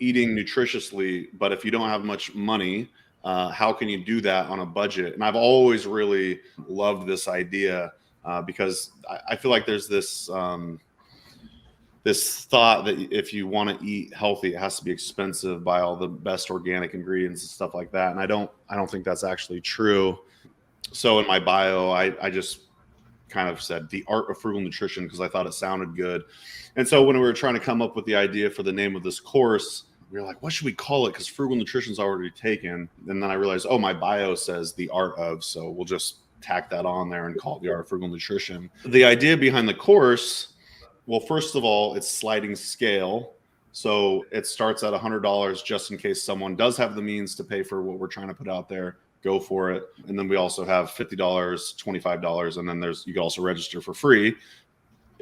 eating nutritiously, but if you don't have much money, how can you do that on a budget? And I've always really loved this idea because I feel like there's this this thought that if you want to eat healthy, it has to be expensive, buy all the best organic ingredients and stuff like that. And I don't think that's actually true. So in my bio, I just kind of said the art of frugal nutrition because I thought it sounded good. And so when we were trying to come up with the idea for the name of this course, we were like, what should we call it? Because frugal nutrition's already taken. And then I realized, oh, my bio says the art of, so we'll just tack that on there and call it the art of frugal nutrition. The idea behind the course, well, first of all, it's sliding scale. So it starts at $100 just in case someone does have the means to pay for what we're trying to put out there. Go for it. And then we also have $50, $25, and then you can also register for free.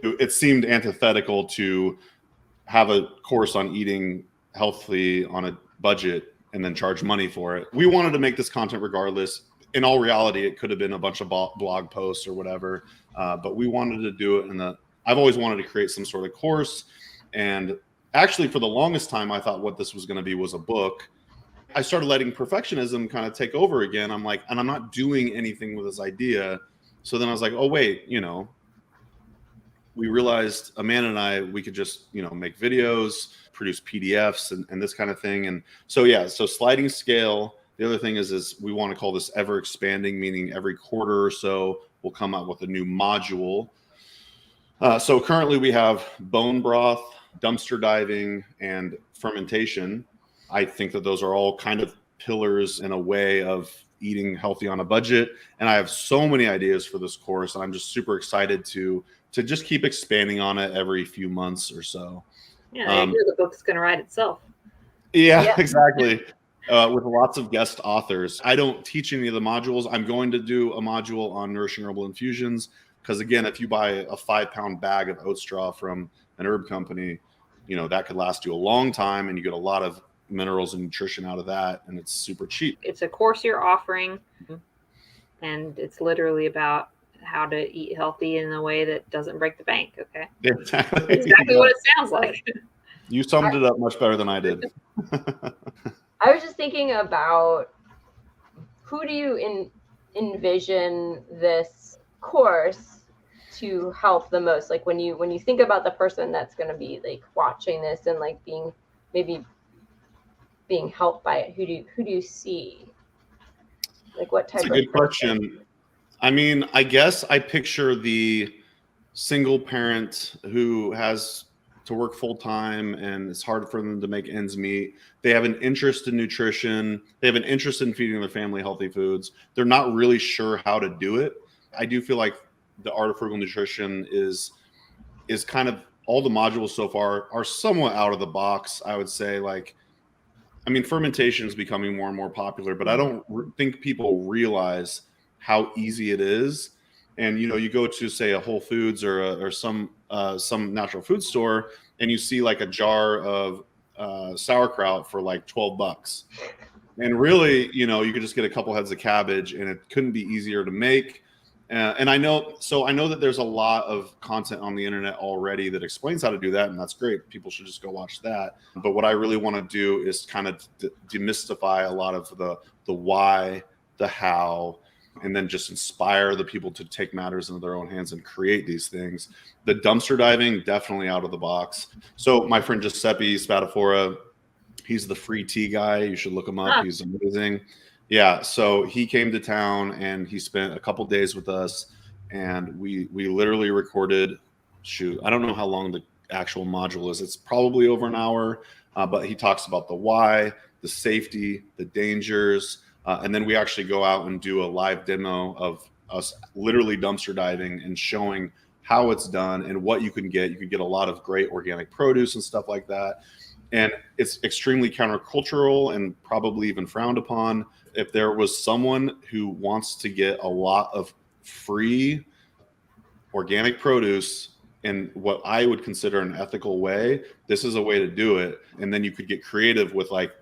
It seemed antithetical to have a course on eating healthy on a budget and then charge money for it. We wanted to make this content regardless. In all reality, it could have been a bunch of blog posts or whatever, but we wanted to do it I've always wanted to create some sort of course. And actually, for the longest time, I thought what this was going to be was a book. I started letting perfectionism kind of take over again. I'm like, and I'm not doing anything with this idea. So then I was like, oh, wait, we realized Amanda and I, we could just, make videos, produce PDFs and this kind of thing. And so, so sliding scale. The other thing is we want to call this ever expanding, meaning every quarter or so we'll come out with a new module. So currently we have bone broth, dumpster diving, and fermentation. I think that those are all kind of pillars in a way of eating healthy on a budget. And I have so many ideas for this course. And I'm just super excited to just keep expanding on it every few months or so. Yeah, I agree the book's going to write itself. Yeah, exactly. With lots of guest authors. I don't teach any of the modules. I'm going to do a module on nourishing herbal infusions. Because again, if you buy a 5-pound bag of oat straw from an herb company, that could last you a long time and you get a lot of minerals and nutrition out of that. And it's super cheap. It's a course you're offering. And it's literally about how to eat healthy in a way that doesn't break the bank. Okay. Exactly. Exactly what it sounds like. You summed it up much better than I did. I was just thinking about who do you envision this course to help the most? Like when you think about the person that's going to be like watching this and like being helped by it, who do you see? Like what type of That's a good question. I mean, I guess I picture the single parent who has to work full time and it's hard for them to make ends meet. They have an interest in nutrition. They have an interest in feeding their family healthy foods. They're not really sure how to do it. I do feel like the art of frugal nutrition is kind of, all the modules so far are somewhat out of the box. I would say, fermentation is becoming more and more popular, but I don't think people realize how easy it is. And you go to say a Whole Foods or some natural food store, and you see like a jar of sauerkraut for like $12, and really, you could just get a couple heads of cabbage, and it couldn't be easier to make. And I know that there's a lot of content on the internet already that explains how to do that, and that's great. People should just go watch that. But what I really want to do is kind of demystify a lot of the why, the how, and then just inspire the people to take matters into their own hands and create these things. The dumpster diving, definitely out of the box. So my friend Giuseppe Spadafora, he's the free tea guy. You should look him up. He's amazing. Yeah, so he came to town and he spent a couple days with us, and we literally recorded, I don't know how long the actual module is. It's probably over an hour, but he talks about the why, the safety, the dangers, and then we actually go out and do a live demo of us literally dumpster diving and showing how it's done and what you can get. You can get a lot of great organic produce and stuff like that. And it's extremely countercultural and probably even frowned upon. If there was someone who wants to get a lot of free organic produce in what I would consider an ethical way, this is a way to do it. And then you could get creative with like,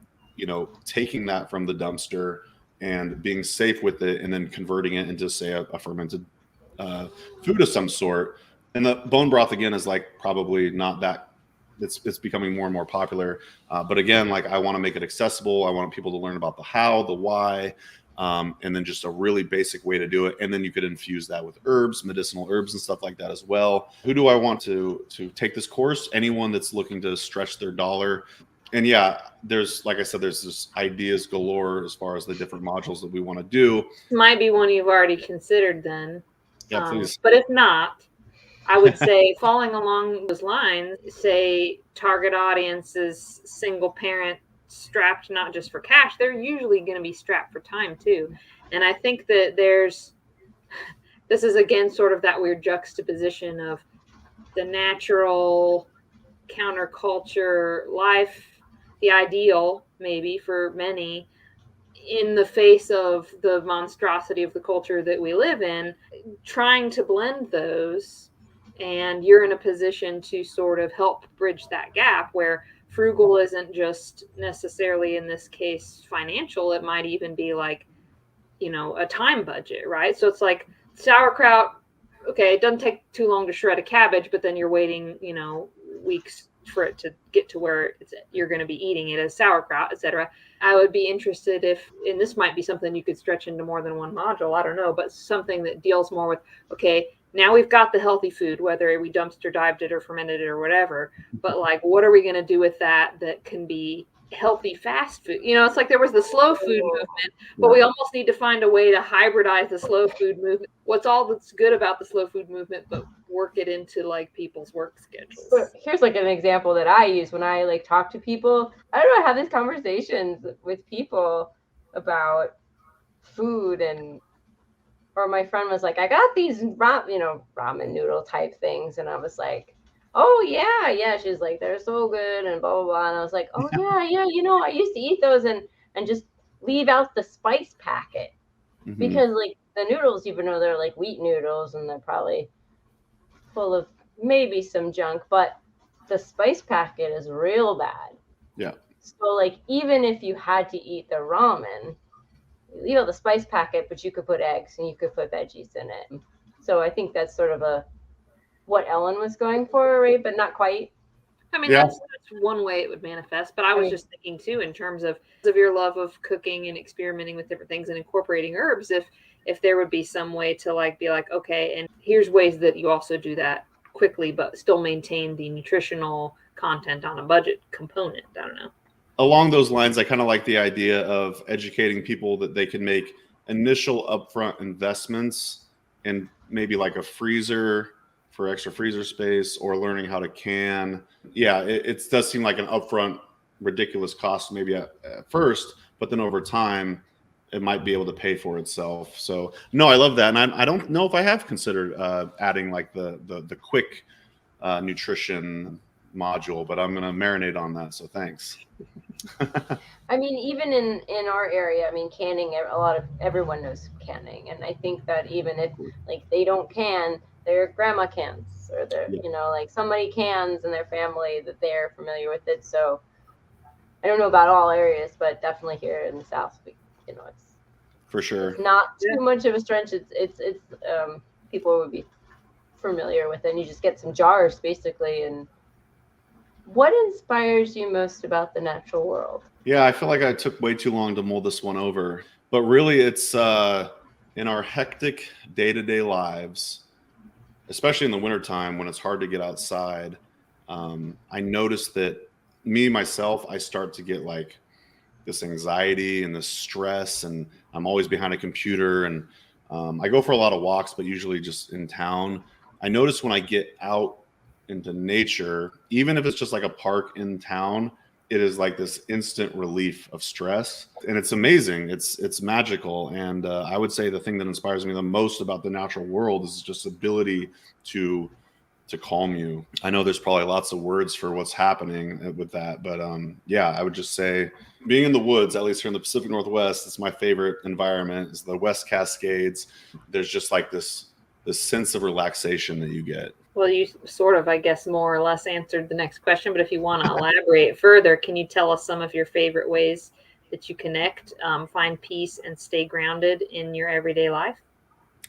taking that from the dumpster and being safe with it, and then converting it into, say, a fermented food of some sort. And the bone broth, again, is like probably not that. It's becoming more and more popular. But again, like, I want to make it accessible. I want people to learn about the how, the why, and then just a really basic way to do it. And then you could infuse that with herbs, medicinal herbs and stuff like that as well. Who do I want to take this course? Anyone that's looking to stretch their dollar. And yeah, there's, like I said, there's this ideas galore as far as the different modules that we want to do. Might be one you've already considered then. Yeah, please. But if not, I would say following along those lines, say target audience is single parent, strapped not just for cash, they're usually going to be strapped for time too. And I think that this is again sort of that weird juxtaposition of the natural counterculture life, the ideal maybe for many, in the face of the monstrosity of the culture that we live in, trying to blend those. And you're in a position to sort of help bridge that gap where frugal isn't just necessarily, in this case, financial. It might even be like, a time budget, right? So it's like sauerkraut. Okay, it doesn't take too long to shred a cabbage, but then you're waiting, weeks for it to get to where you're going to be eating it as sauerkraut, etc. I would be interested if, and this might be something you could stretch into more than one module, I don't know, but something that deals more with, okay, now we've got the healthy food, whether we dumpster dived it or fermented it or whatever, but like, what are we going to do with that can be healthy fast food? It's like there was the slow food movement, but we almost need to find a way to hybridize the slow food movement. What's all that's good about the slow food movement, but work it into like people's work schedules. But here's like an example that I use when I like talk to people. I don't know, I have these conversations with people about food, or my friend was like, I got these ramen noodle type things, and I was like, oh yeah. She's like, they're so good and blah blah blah. And I was like, oh yeah, I used to eat those and just leave out the spice packet, because like the noodles, even though they're like wheat noodles and they're probably full of maybe some junk, but the spice packet is real bad. Yeah. So like, even if you had to eat the ramen, the spice packet, but you could put eggs and you could put veggies in it. So I think that's sort of what Ellen was going for, right? But not quite. I mean, that's one way it would manifest. But I was just thinking too, in terms of your love of cooking and experimenting with different things and incorporating herbs, if there would be some way to be like, okay, and here's ways that you also do that quickly, but still maintain the nutritional content on a budget component. I don't know. Along those lines, I kind of like the idea of educating people that they can make initial upfront investments in maybe like a freezer for extra freezer space, or learning how to can. Yeah, it does seem like an upfront ridiculous cost maybe at first, but then over time it might be able to pay for itself. So no, I love that. And I don't know if I have considered adding like the quick nutrition module, but I'm going to marinate on that. So thanks. I mean, even in our area, I mean, canning, everyone knows canning. And I think that even if like they don't can, their grandma cans, or their, like somebody cans in their family that they're familiar with it. So I don't know about all areas, but definitely here in the South, it's for sure not too much of a stretch. It's people would be familiar with it. And you just get some jars basically. And what inspires you most about the natural world? Yeah, I feel like I took way too long to mold this one over, but really it's in our hectic day-to-day lives, especially in the wintertime when it's hard to get outside. I noticed that myself, I start to get like this anxiety and this stress, and I'm always behind a computer, and I go for a lot of walks, but usually just in town. I notice when I get out into nature, even if it's just like a park in town, it is like this instant relief of stress, and it's amazing. It's magical. And I would say the thing that inspires me the most about the natural world is just ability to calm you. I know there's probably lots of words for what's happening with that, but yeah, I would just say being in the woods, at least here in the Pacific Northwest, it's my favorite environment. Is the West Cascades. There's just like this sense of relaxation that you get. Well, you sort of, I guess, more or less answered the next question, but if you want to elaborate further, can you tell us some of your favorite ways that you connect, find peace, and stay grounded in your everyday life?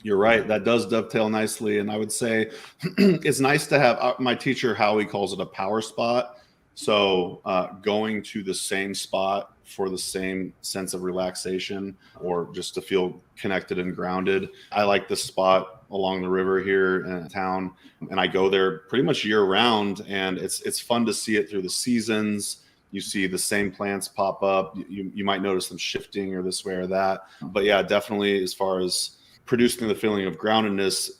You're right. That does dovetail nicely. And I would say it's nice to have my teacher, Howie, calls it a power spot. So going to the same spot for the same sense of relaxation or just to feel connected and grounded. I like this spot along the river here in town, and I go there pretty much year round, and it's fun to see it through the seasons. You see the same plants pop up. You might notice them shifting or this way or that. But yeah, definitely as far as producing the feeling of groundedness,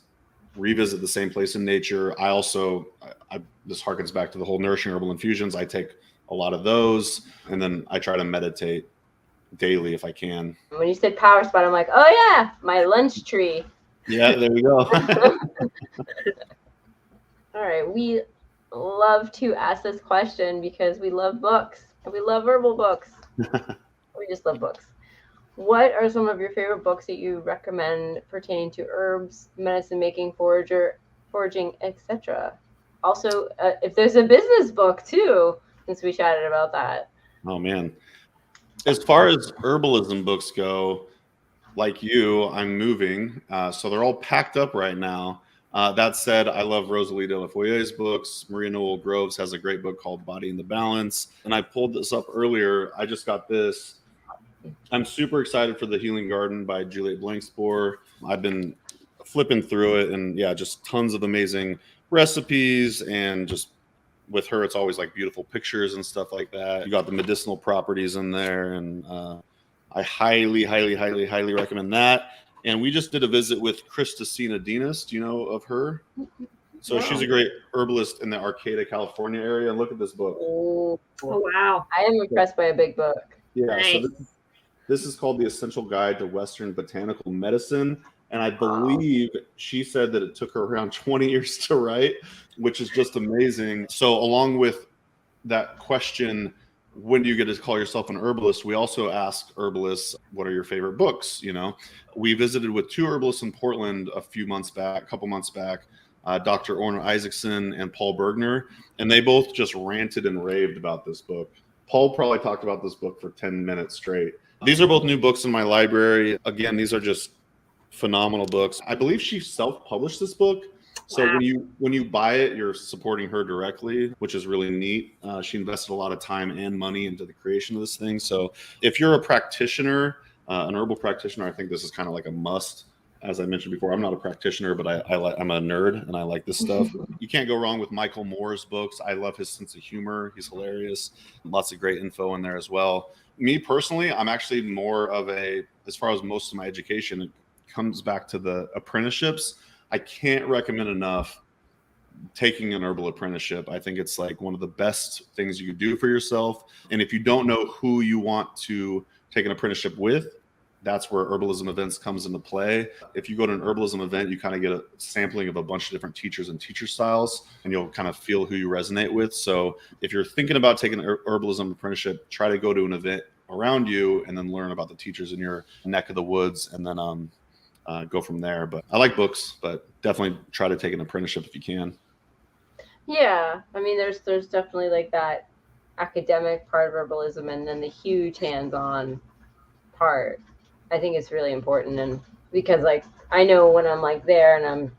revisit the same place in nature. I also, this harkens back to the whole nourishing herbal infusions. I take a lot of those, and then I try to meditate daily if I can. When you said power spot, I'm like, oh yeah, my lunch tree. Yeah, there we go. All right, we love to ask this question because we love books and we love herbal books. We just love books. What are some of your favorite books that you recommend pertaining to herbs, medicine making, foraging, etc.? Also, if there's a business book too, since we chatted about that. Oh man. As far as herbalism books go, like you, I'm moving. So they're all packed up right now. That said, I love Rosalie de la Foyer's books. Maria Noel Groves has a great book called Body in the Balance. And I pulled this up earlier. I just got this. I'm super excited for The Healing Garden by Juliet Blankespoor. I've been flipping through it, and yeah, just tons of amazing recipes, and just with her, it's always like beautiful pictures and stuff like that. You got the medicinal properties in there, and I highly, highly, highly, highly recommend that. And we just did a visit with Christina Dinas. Do you know of her? So No. she's a great herbalist in the Arcata, California area. And look at this book. Oh, wow. I am impressed by a big book. Yeah, Nice. so this is called The Essential Guide to Western Botanical Medicine. And I believe she said that it took her around 20 years to write, which is just amazing. So along with that question, when do you get to call yourself an herbalist? We also asked herbalists, what are your favorite books? You know, we visited with two herbalists in Portland a couple months back, Dr. Orna Isaacson and Paul Bergner, and they both just ranted and raved about this book. Paul probably talked about this book for 10 minutes straight. These are both new books in my library. Again, these are just phenomenal books. I believe she self-published this book. So Wow. when you buy it, you're supporting her directly, which is really neat. She invested a lot of time and money into the creation of this thing. So if you're a practitioner, an herbal practitioner, I think this is kind of like a must. As I mentioned before, I'm not a practitioner, but I'm a nerd and I like this stuff. You can't go wrong with Michael Moore's books. I love his sense of humor. He's hilarious. Lots of great info in there as well. Me personally, I'm actually more of as far as most of my education, it comes back to the apprenticeships. I can't recommend enough taking an herbal apprenticeship. I think it's like one of the best things you could do for yourself. And if you don't know who you want to take an apprenticeship with, that's where herbalism events comes into play. If you go to an herbalism event, you kind of get a sampling of a bunch of different teachers and teacher styles, and you'll kind of feel who you resonate with. So if you're thinking about taking an herbalism apprenticeship, try to go to an event around you and then learn about the teachers in your neck of the woods, and then go from there. But I like books, but definitely try to take an apprenticeship if you can. Yeah, I mean, there's definitely like that academic part of herbalism, and then the huge hands-on part. I think it's really important, and because like I know when I'm like there and I'm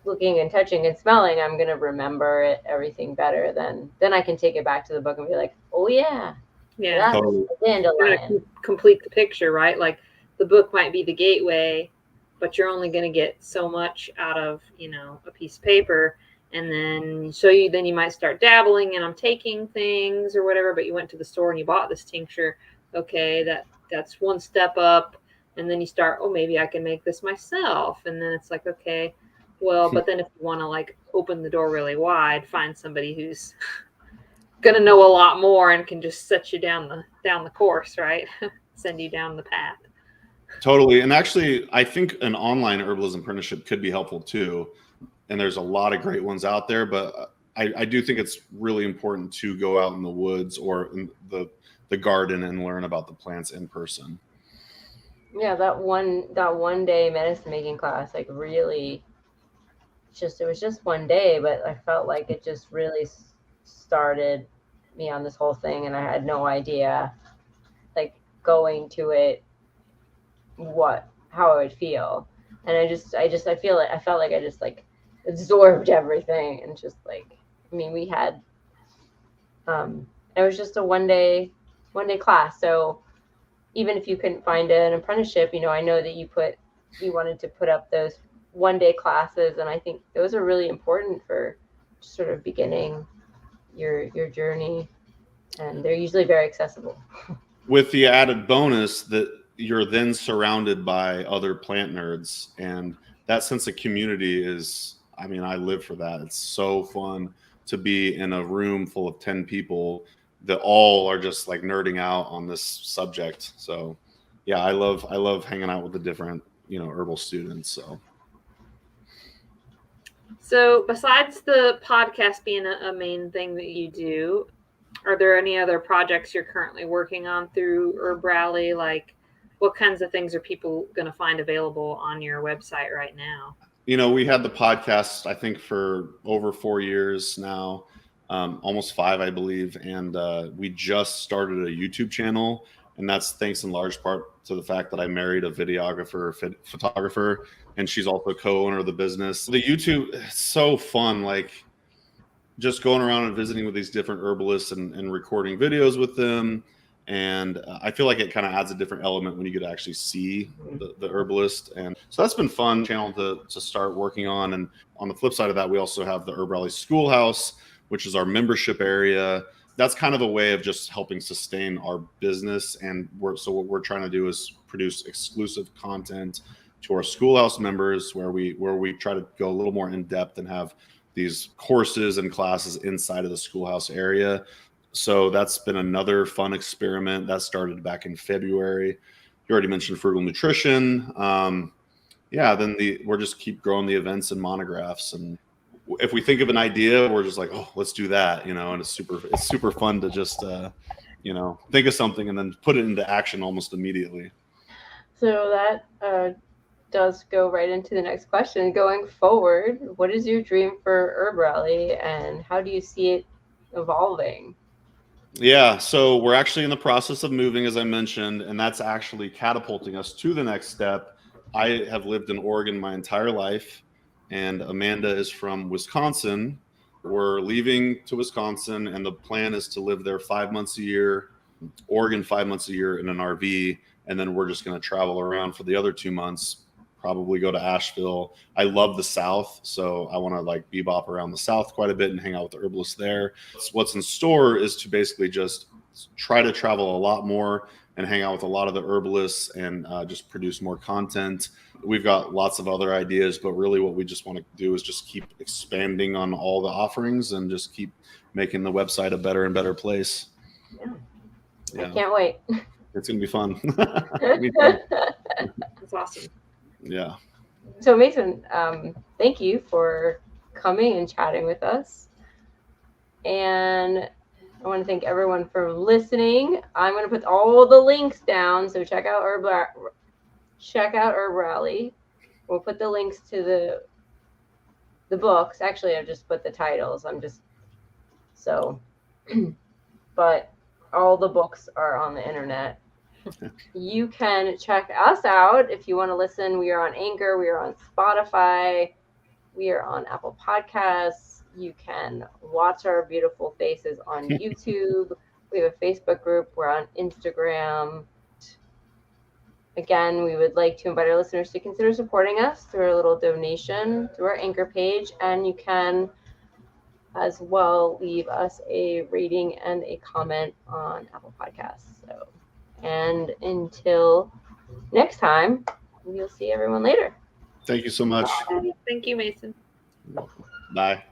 looking and touching and smelling, I'm gonna remember everything better. Then I can take it back to the book and be like, oh yeah, Yeah. that's Totally. a dandelion. Complete the picture, right? Like the book might be the gateway, but you're only going to get so much out of, a piece of paper. And then then you might start dabbling, and I'm taking things or whatever, but you went to the store and you bought this tincture. Okay, that's one step up. And then you start, maybe I can make this myself. And then it's like, okay, well, but then if you want to like open the door really wide, find somebody who's going to know a lot more and can just set you down the course, right? Send you down the path. Totally. And actually, I think an online herbalism apprenticeship could be helpful too. And there's a lot of great ones out there, but I do think it's really important to go out in the woods or in the garden and learn about the plants in person. Yeah, that one day medicine making class like really it was just one day, but I felt like it just really started me on this whole thing, and I had no idea, like, going to it, how I would feel. And I felt like I just like absorbed everything, and just like, I mean, we had it was just a one day class. So even if you couldn't find an apprenticeship, I know that you wanted to put up those one day classes, and I think those are really important for sort of beginning your journey, and they're usually very accessible. With the added bonus that you're then surrounded by other plant nerds, and that sense of community is, I mean, I live for that. It's so fun to be in a room full of 10 people that all are just like nerding out on this subject. So yeah, I love hanging out with the different, herbal students. So besides the podcast being a main thing that you do, are there any other projects you're currently working on through HerbRally? Like, what kinds of things are people going to find available on your website right now? We had the podcast, I think, for over 4 years now, almost 5, I believe. And we just started a YouTube channel. And that's thanks in large part to the fact that I married a videographer, photographer, and she's also co-owner of the business. The YouTube, it's so fun. Like, just going around and visiting with these different herbalists and recording videos with them. And I feel like it kind of adds a different element when you get to actually see the herbalist. And so that's been fun channel to start working on. And on the flip side of that, we also have the HerbRally Schoolhouse, which is our membership area. That's kind of a way of just helping sustain our business. And so what we're trying to do is produce exclusive content to our Schoolhouse members, where we try to go a little more in depth and have these courses and classes inside of the Schoolhouse area. So that's been another fun experiment that started back in February. You already mentioned frugal nutrition. Then we're just keep growing the events and monographs. And if we think of an idea, we're just like, oh, let's do that, and it's super fun to just, think of something and then put it into action almost immediately. So that does go right into the next question. Going forward, what is your dream for HerbRally, and how do you see it evolving? Yeah, so we're actually in the process of moving, as I mentioned, and that's actually catapulting us to the next step. I have lived in Oregon my entire life, and Amanda is from Wisconsin. We're leaving to Wisconsin, and the plan is to live there 5 months a year, Oregon 5 months a year in an RV, and then we're just going to travel around for the other 2 months, probably go to Asheville. I love the South, so I want to like bebop around the South quite a bit and hang out with the herbalists there. What's in store is to basically just try to travel a lot more and hang out with a lot of the herbalists and just produce more content. We've got lots of other ideas, but really what we just want to do is just keep expanding on all the offerings and just keep making the website a better and better place. Yeah. I can't wait. It's going to be fun. That's awesome. Yeah. So Mason, thank you for coming and chatting with us. And I want to thank everyone for listening. I'm going to put all the links down, so check out HerbRally. We'll put the links to the books. Actually, I've just put the titles. But all the books are on the internet. You can check us out if you want to listen. We are on Anchor. We are on Spotify. We are on Apple Podcasts. You can watch our beautiful faces on YouTube. We have a Facebook group. We're on Instagram. Again, we would like to invite our listeners to consider supporting us through a little donation through our Anchor page. And you can as well leave us a rating and a comment on Apple Podcasts. And until next time, we'll see everyone later. Thank you so much. Thank you, Mason. Bye.